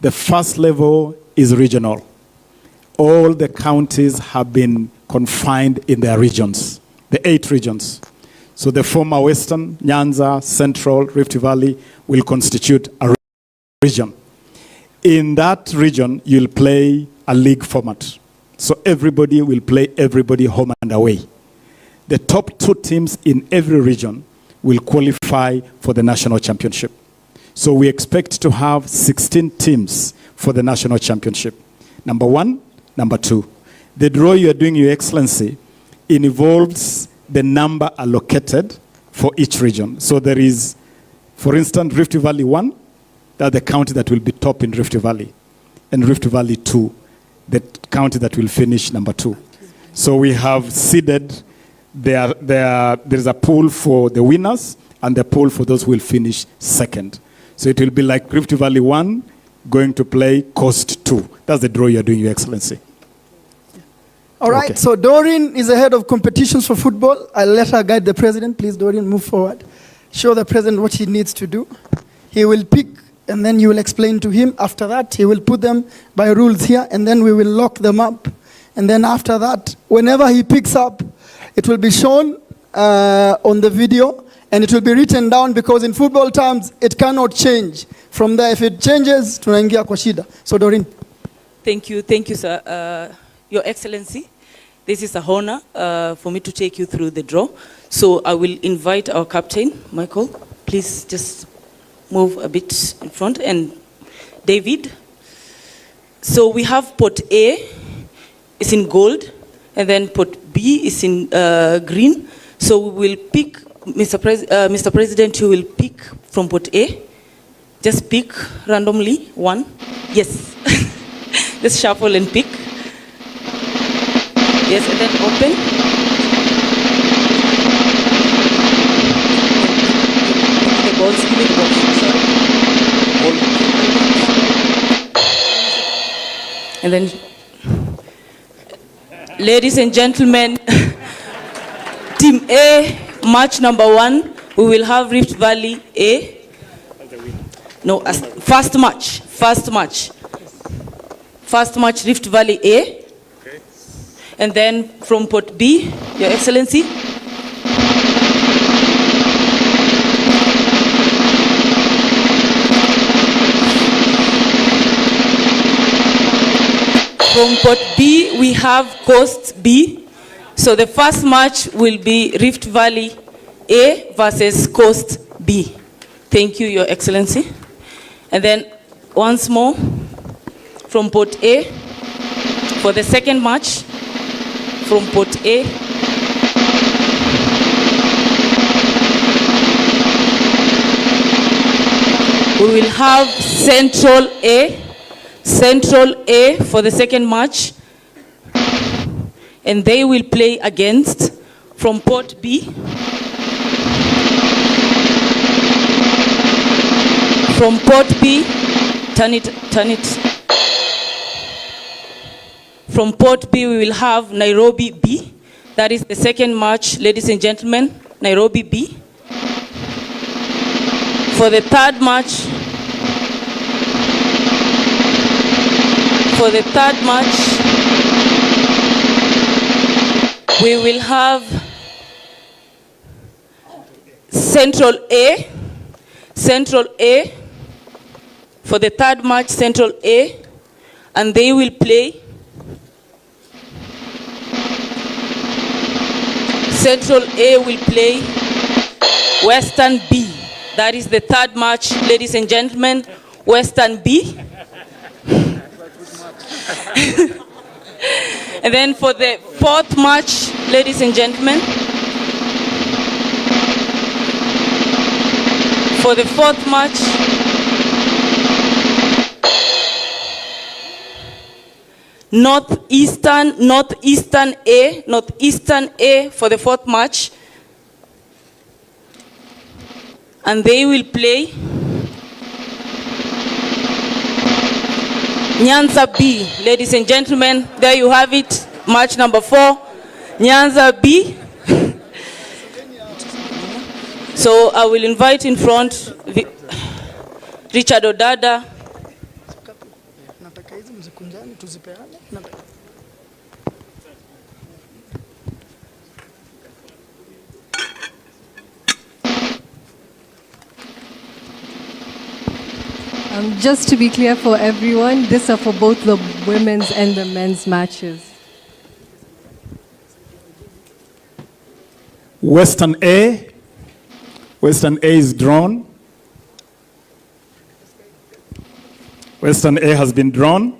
Speaker 5: The first level is regional. All the counties have been confined in their regions, the 8 regions. So the former Western, Nyanza, Central, Rift Valley will constitute a region. In that region, you'll play a league format. So everybody will play everybody home and away. The top 2 teams in every region will qualify for the national championship.
Speaker 1: So we expect to have 16 teams for the national championship. Number 1, number 2. The draw you are doing, Your Excellency, involves the number allocated for each region. So there is, for instance, Rift Valley 1, that's the county that will be top in Rift Valley. And Rift Valley 2, the county that will finish number 2. So we have seeded, there is a pool for the winners and the pool for those who will finish second. So it will be like Rift Valley 1 going to play Coast 2. That's the draw you're doing, Your Excellency.
Speaker 11: All right,
Speaker 1: Okay.
Speaker 11: so Doreen is the head of competitions for football. I'll let her guide the president. Please, Doreen, move forward. Show the president what he needs to do. He will pick, and then you will explain to him. After that, he will put them by rules here, and then we will lock them up. And then after that, whenever he picks up, it will be shown on the video, and it will be written down, because in football terms, it cannot change. From there, if it changes, tunaingia kwa shida. So, Doreen.
Speaker 12: Thank you, sir. Your Excellency, this is a honor for me to take you through the draw. So I will invite our captain, Michael. Please just move a bit in front. And David. So we have pot A is in gold, and then pot B is in green. So we will pick, Mr. President, you will pick from pot A. Just pick randomly one. Yes. Just shuffle and pick. Yes, and then open. Give me the balls, sorry. And then, ladies and gentlemen, Team A, match number 1, we will have Rift Valley A. No, first match, Rift Valley A. And then from pot B, Your Excellency. From pot B, we have Coast B. So the first match will be Rift Valley A versus Coast B. Thank you, Your Excellency. And then once more, from pot A, for the second match, from pot A, we will have Central A for the second match, and they will play against, from pot B, turn it. From pot B, we will have Nairobi B. That is the second match, ladies and gentlemen, Nairobi B. For the third match, we will have Central A. For the third match, Central A, and they will play Central A will play Western B. That is the third match, ladies and gentlemen, Western B. And then for the fourth match, ladies and gentlemen, for the fourth match, Northeastern A for the fourth match, and they will play Nyanza B. Ladies and gentlemen, there you have it, match number 4, Nyanza B. So I will invite in front Richard Odada.
Speaker 9: Just to be clear for everyone, these are for both the women's and the men's matches.
Speaker 1: Western A is drawn.
Speaker 5: Western A has been drawn.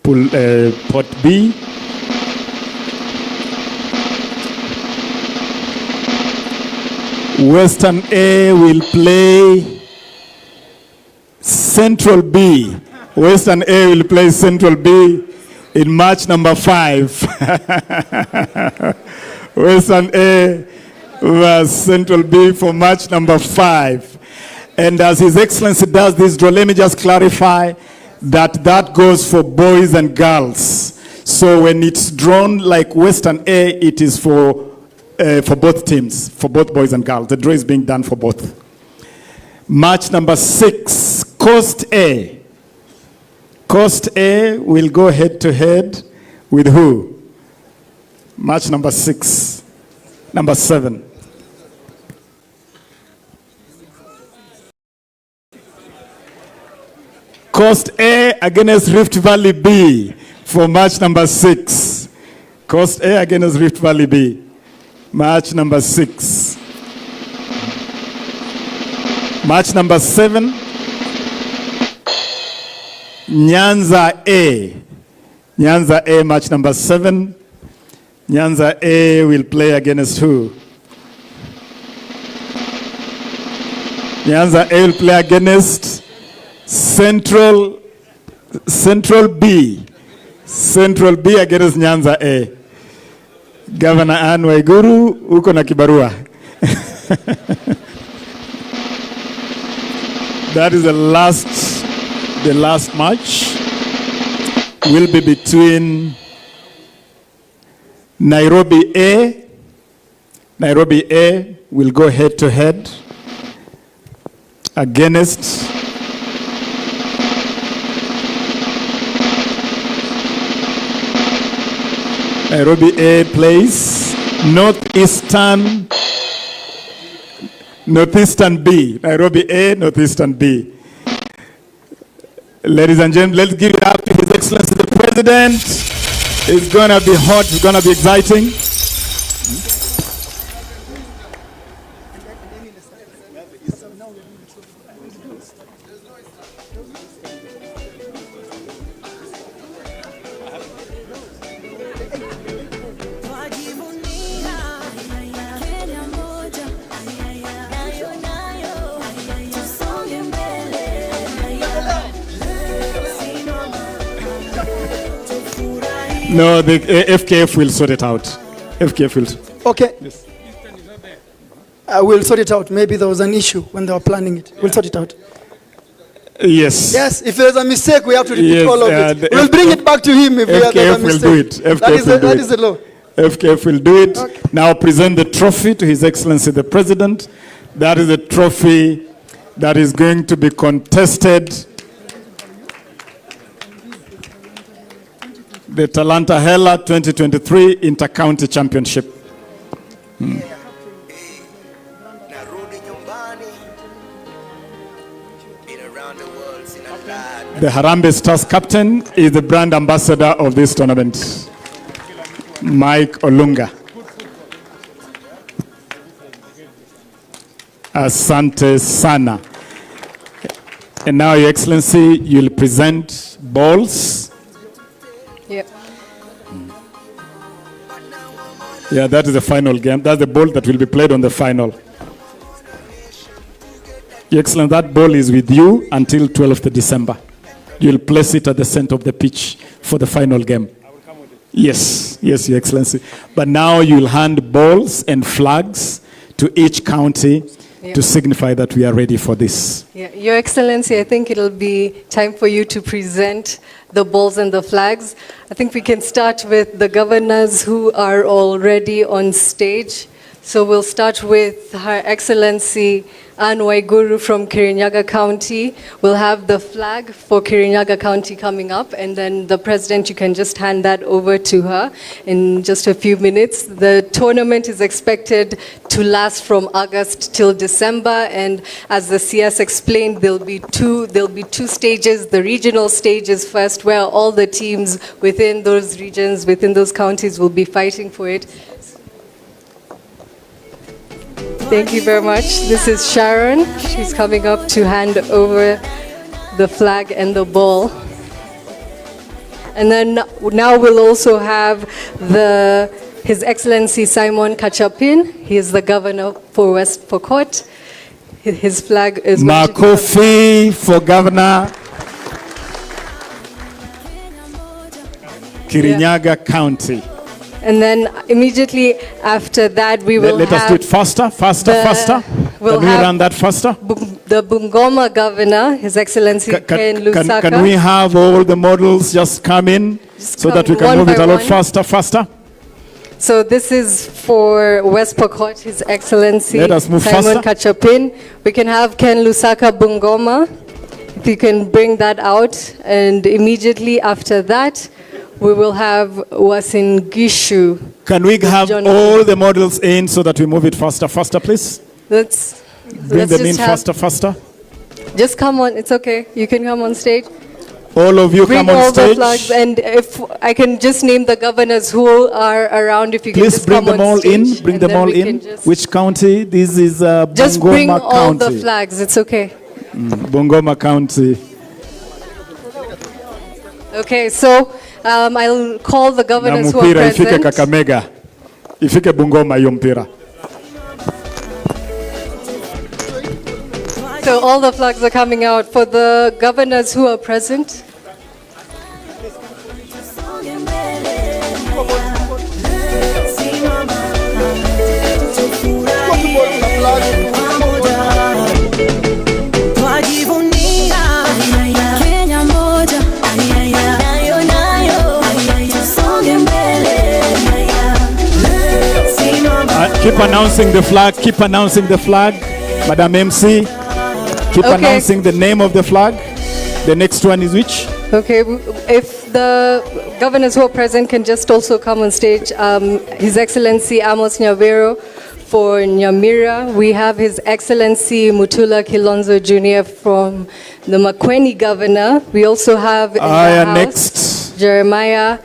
Speaker 5: Pool, pot B. Western A will play Central B. Western A will play Central B in match number 5. Western A versus Central B for match number 5. And as His Excellency does this draw, let me just clarify that goes for boys and girls. So when it's drawn like Western A, it is for both teams, for both boys and girls. The draw is being done for both. Match number 6, Coast A. Coast A will go head to head with who? Match number 6, number 7. Coast A against Rift Valley B for match number 6. Coast A against Rift Valley B. Match number 6. Match number 7. Nyanza A. Nyanza A, match number 7. Nyanza A will play against who? Nyanza A will play against Central B. Central B against Nyanza A. Governor Anne Waiguru, uko na kibarua. That is the last match will be between Nairobi A. Nairobi A will go head to head against Nairobi A plays Northeastern B. Nairobi A, Northeastern B. Ladies and gentlemen, let's give it up to His Excellency the President. It's going to be hot, it's going to be exciting. No, the FKF will sort it out. FKF will.
Speaker 11: Okay. Yes. We'll sort it out. Maybe there was an issue when they were planning it. We'll sort it out.
Speaker 5: Yes.
Speaker 11: Yes, if there's a mistake, we have to repeat all of it. We'll bring it back to him if there's a mistake.
Speaker 5: FKF will do it.
Speaker 11: That is the law.
Speaker 5: FKF will do it. Okay. Now present the trophy to His Excellency the President. That is a trophy that is going to be contested. The Talanta Hela 2023 Inter-County Championship. The Harambee Stars captain is the brand ambassador of this tournament, Mike Olunga. Asante sana. And now, Your Excellency, you'll present balls.
Speaker 9: Yep.
Speaker 5: Yeah, that is the final game. That's the ball that will be played on the final. Your Excellency, that ball is with you until 12th December. You'll place it at the center of the pitch for the final game. I will come with it. Yes, yes, Your Excellency. But now you'll hand balls and flags to each county to signify that we are ready for this.
Speaker 9: Yeah, Your Excellency, I think it'll be time for you to present the balls and the flags. I think we can start with the governors who are already on stage. So we'll start with Her Excellency Anne Waiguru from Kirinyaga County. We'll have the flag for Kirinyaga County coming up, and then the President, you can just hand that over to her in just a few minutes. The tournament is expected to last from August till December, and as the CS explained, there'll be two stages. The regional stage is first, where all the teams within those regions, within those counties will be fighting for it. Thank you very much. This is Sharon. She's coming up to hand over the flag and the ball. And then now we'll also have His Excellency Simon Kachapin. He is the governor for West Pokot. His flag is
Speaker 4: Makofi for Governor Kirinyaga County.
Speaker 9: And then immediately after that, we will
Speaker 4: Let us do it faster.
Speaker 9: We'll
Speaker 4: Can we run that faster?
Speaker 9: The Bungoma governor, His Excellency Ken Lusaka.
Speaker 4: Can we have all the models just come in so that we can move it a lot faster?
Speaker 9: So this is for West Pokot, His Excellency
Speaker 4: Let us move
Speaker 9: Simon
Speaker 4: faster.
Speaker 9: Kachapin. We can have Ken Lusaka Bungoma, if you can bring that out. And immediately after that, we will have Wasin Gishu.
Speaker 4: Can we have all the models in so that we move it faster, please?
Speaker 9: Let's
Speaker 4: Bring them in
Speaker 9: just
Speaker 4: faster.
Speaker 9: Just come on, it's okay. You can come on stage.
Speaker 4: All of you
Speaker 9: Bring
Speaker 4: come on
Speaker 9: all
Speaker 4: stage.
Speaker 9: the flags, and if I can just name the governors who are around, if you can
Speaker 4: Please
Speaker 9: just
Speaker 4: bring
Speaker 9: come
Speaker 4: them
Speaker 9: on
Speaker 4: all
Speaker 9: stage,
Speaker 4: in. Bring
Speaker 9: and
Speaker 4: them
Speaker 9: then
Speaker 4: all
Speaker 9: we
Speaker 4: in.
Speaker 9: can just-
Speaker 4: Which county? This is
Speaker 9: Just bring
Speaker 4: Bungoma
Speaker 9: all the
Speaker 4: County.
Speaker 9: flags, it's okay.
Speaker 4: Bungoma County.
Speaker 9: Okay, so I'll call the
Speaker 4: Na
Speaker 9: governors who are
Speaker 4: mpira ifike
Speaker 9: present.
Speaker 4: Kakamega. Ifike Bungoma hiyo mpira.
Speaker 9: So all the flags are coming out for the governors who are present.
Speaker 4: Keep announcing the flag. Keep announcing the flag. Madam MC. Keep
Speaker 9: Okay.
Speaker 4: announcing the name of the flag. The next one is which?
Speaker 9: Okay, if the governors who are present can just also come on stage. His Excellency Amos Nyavero for Nyamira. We have His Excellency Mutula Kilonzo Jr. from the Makueni governor. We also have in the House,
Speaker 4: Next.
Speaker 9: Jeremiah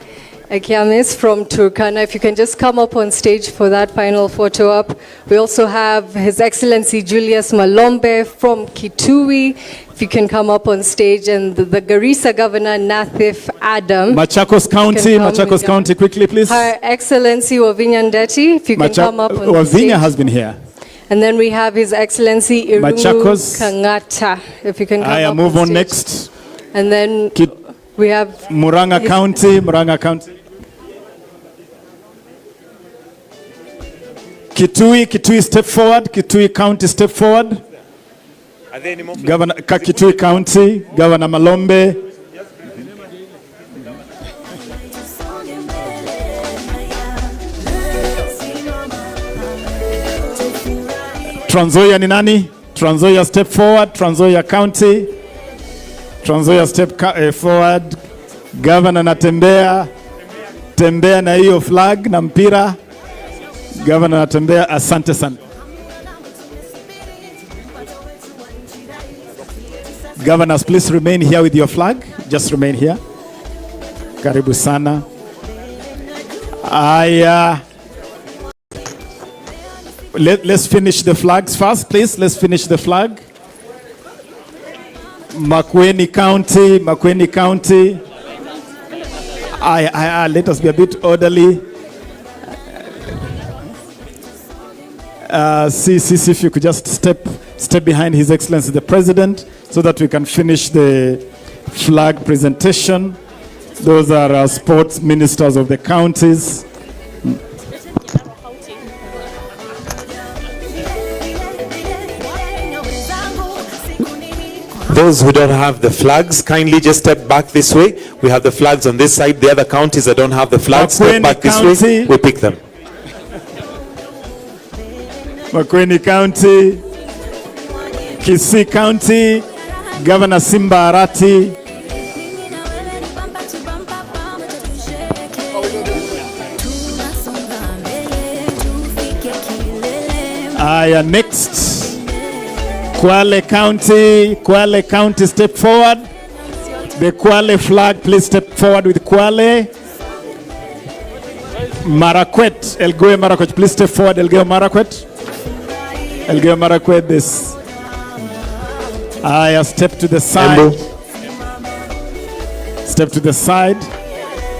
Speaker 9: Akiamis from Turkana. If you can just come up on stage for that final photo op. We also have His Excellency Julius Malombe from Kitui. If you can come up on stage, and the Garissa Governor Nathif Adam.
Speaker 4: Machakos County, quickly please.
Speaker 9: Her Excellency Wavinya Ndeti, if you can come up on
Speaker 4: Wavinya
Speaker 9: stage.
Speaker 4: has been here.
Speaker 9: And then we have His Excellency Irungu
Speaker 4: Machakos.
Speaker 9: Kangata, if you can come up
Speaker 4: Move on
Speaker 9: stage.
Speaker 4: next.
Speaker 9: And then we have
Speaker 4: Muranga County. Kitui step forward. Kitui County step forward.
Speaker 13: Are there any more?
Speaker 4: Governor Kitui County, Governor Malombe. Trans Nzoia ni nani? Trans Nzoia step forward. Trans Nzoia County. Trans Nzoia step forward. Governor natembea. Tembea na hiyo flag na mpira. Governor natembea, asante sana. Governors, please remain here with your flag. Just remain here. Karibu sana. Let's finish the flags first, please. Let's finish the flag. Makueni County. Let us be a bit orderly. If you could just step behind His Excellency the President so that we can finish the flag presentation. Those are our sports ministers of the counties.
Speaker 13: Those who don't have the flags, kindly just step back this way. We have the flags on this side. The other counties that don't have the flags, step back this way. We pick them.
Speaker 4: Makueni County, Kisii County, Governor Simba Arati. Next, Kwale County, step forward. The Kwale flag, please step forward with Kwale. Marakwet, Elgeyo Marakwet, please step forward, Elgeyo Marakwet. Elgeyo Marakwet, this. Step to the side.
Speaker 1: Step to the side.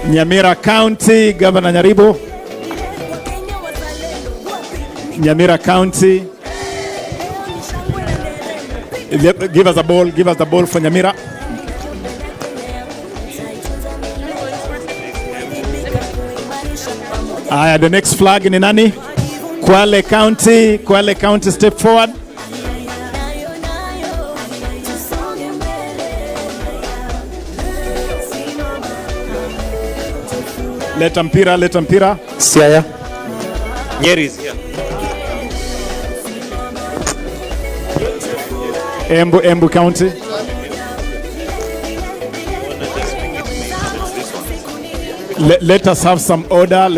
Speaker 1: Nyamira County, Governor Nyaribo. Nyamira County. Give us a ball for Nyamira. The next flag in Inani. Kwale County, step forward. Leta mpira.
Speaker 13: Siaya. Nyeri is here.
Speaker 1: Embu County. Let us have some order.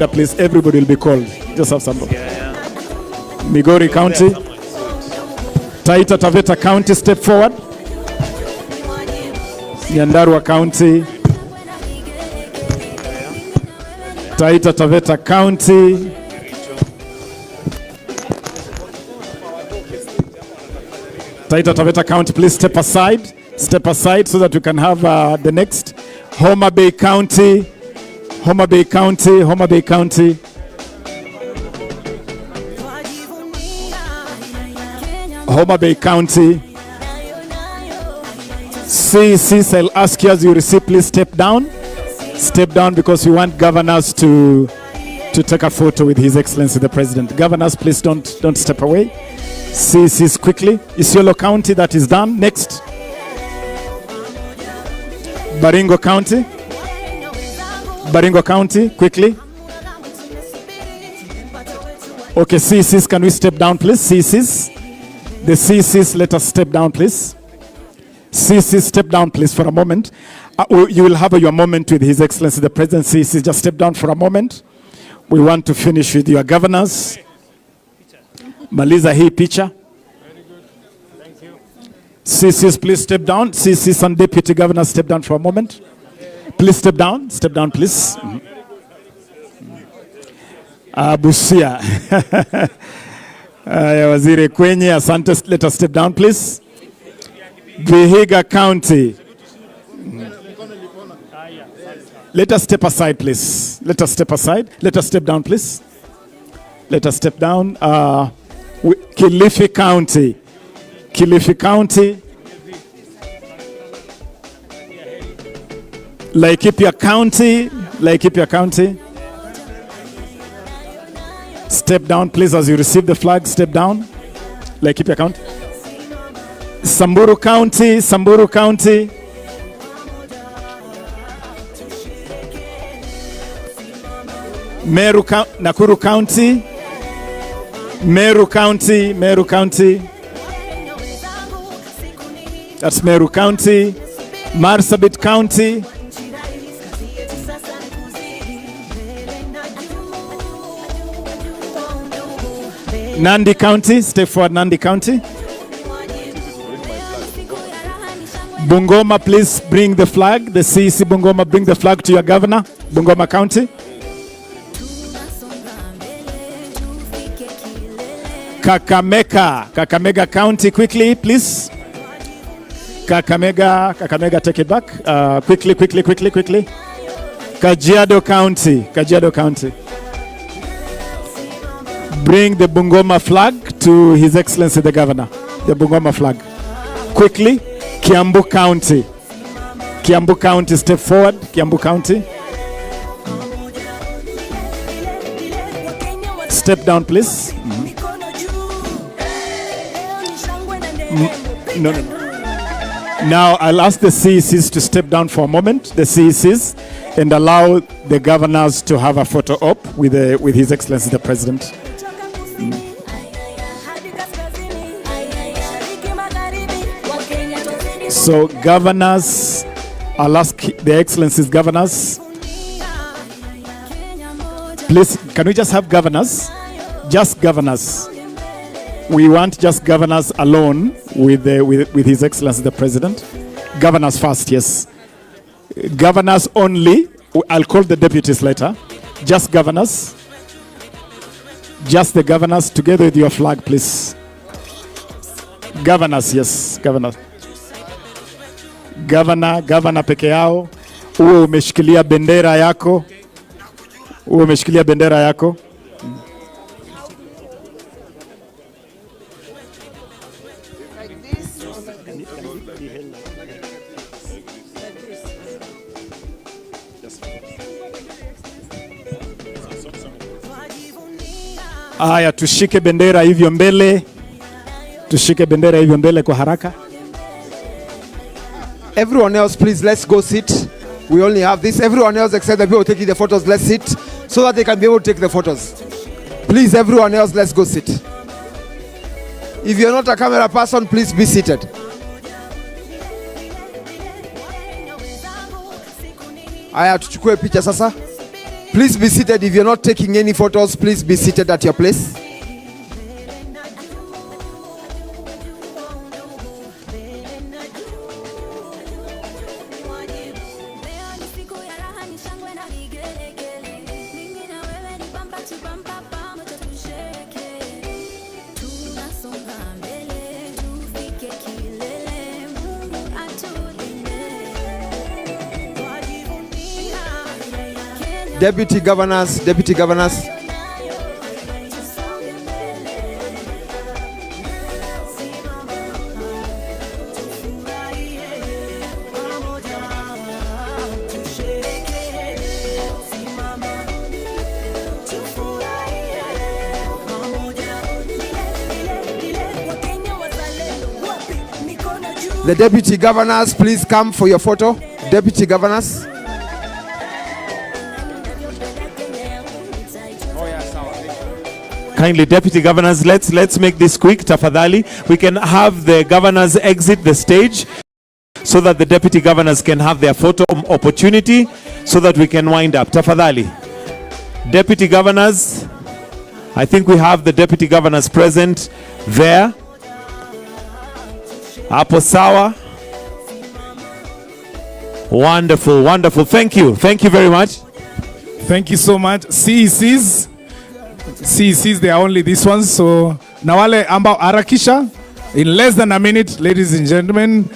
Speaker 1: Please. Everybody will be called. Just have some order. Migori County. Taita Taveta County, step forward. Nyandarua County. Taita Taveta County. Taita Taveta County, please step aside so that we can have the next. Homa Bay County. Homa Bay County. CECs, I'll ask you as you receive, please step down. Step down because we want governors to take a photo with His Excellency the President. Governors, please don't step away. CECs, quickly. Isiolo County, that is done. Next. Baringo County, quickly. Okay, CECs, can we step down, please? CECs. The CECs, let us step down, please. CECs, step down, please, for a moment. You will have your moment with His Excellency the President. CECs, just step down for a moment. We want to finish with your governors. Maliza hii picha. Thank you. CCs, please step down. CCs and deputy governors, step down for a moment. Please step down. Step down, please. Busia. Waziri Kwenye, Asante, let us step down, please. Vihiga County. Let us step aside, please. Let us step down, please. Let us step down. Kilifi County. Laikipia County. Step down, please, as you receive the flag. Step down. Laikipia County. Samburu County. Nakuru County. Meru County. That's Meru County. Marsabit County. Nandi County, step forward, Nandi County. Bungoma, please bring the flag. The CEC Bungoma, bring the flag to your governor. Bungoma County. Kakamega County, quickly, please. Kakamega, take it back. Quickly. Kajiado County. Bring the Bungoma flag to His Excellency the Governor. The Bungoma flag. Quickly. Kiambu County, step forward. Kiambu County. Step down, please. No. Now I'll ask the CECs to step down for a moment, the CECs, and allow the governors to have a photo op with His Excellency the President. So governors, I'll ask the Excellencies governors. Please, can we just have governors? Just governors. We want just governors alone with His Excellency the President. Governors first, yes. Governors only. I'll call the deputies later. Just governors. Just the governors together with your flag, please. Governors, yes, governors.
Speaker 5: Gavana peke yao, uwe umeshikilia bendera yako, Haya, tushike bendera hivyo mbele, kwa haraka.
Speaker 14: Everyone else, please, let's go sit. We only have this. Everyone else except the people taking the photos, let's sit so that they can be able to take the photos. Please, everyone else, let's go sit. If you're not a camera person, please be seated. Aya, tuchukue picha sasa. Please be seated. If you're not taking any photos, please be seated at your place. Deputy governors. The deputy governors, please come for your photo. Deputy governors.
Speaker 4: Kindly, deputy governors, let's make this quick, tafadhali. We can have the governors exit the stage so that the deputy governors can have their photo opportunity so that we can wind up. Tafadhali. Deputy governors, I think we have the deputy governors present there. Hapo sawa. Wonderful, wonderful. Thank you very much.
Speaker 1: Thank you so much. CECs, they are only these ones. So na wale ambao harakisha, in less than a minute, ladies and gentlemen.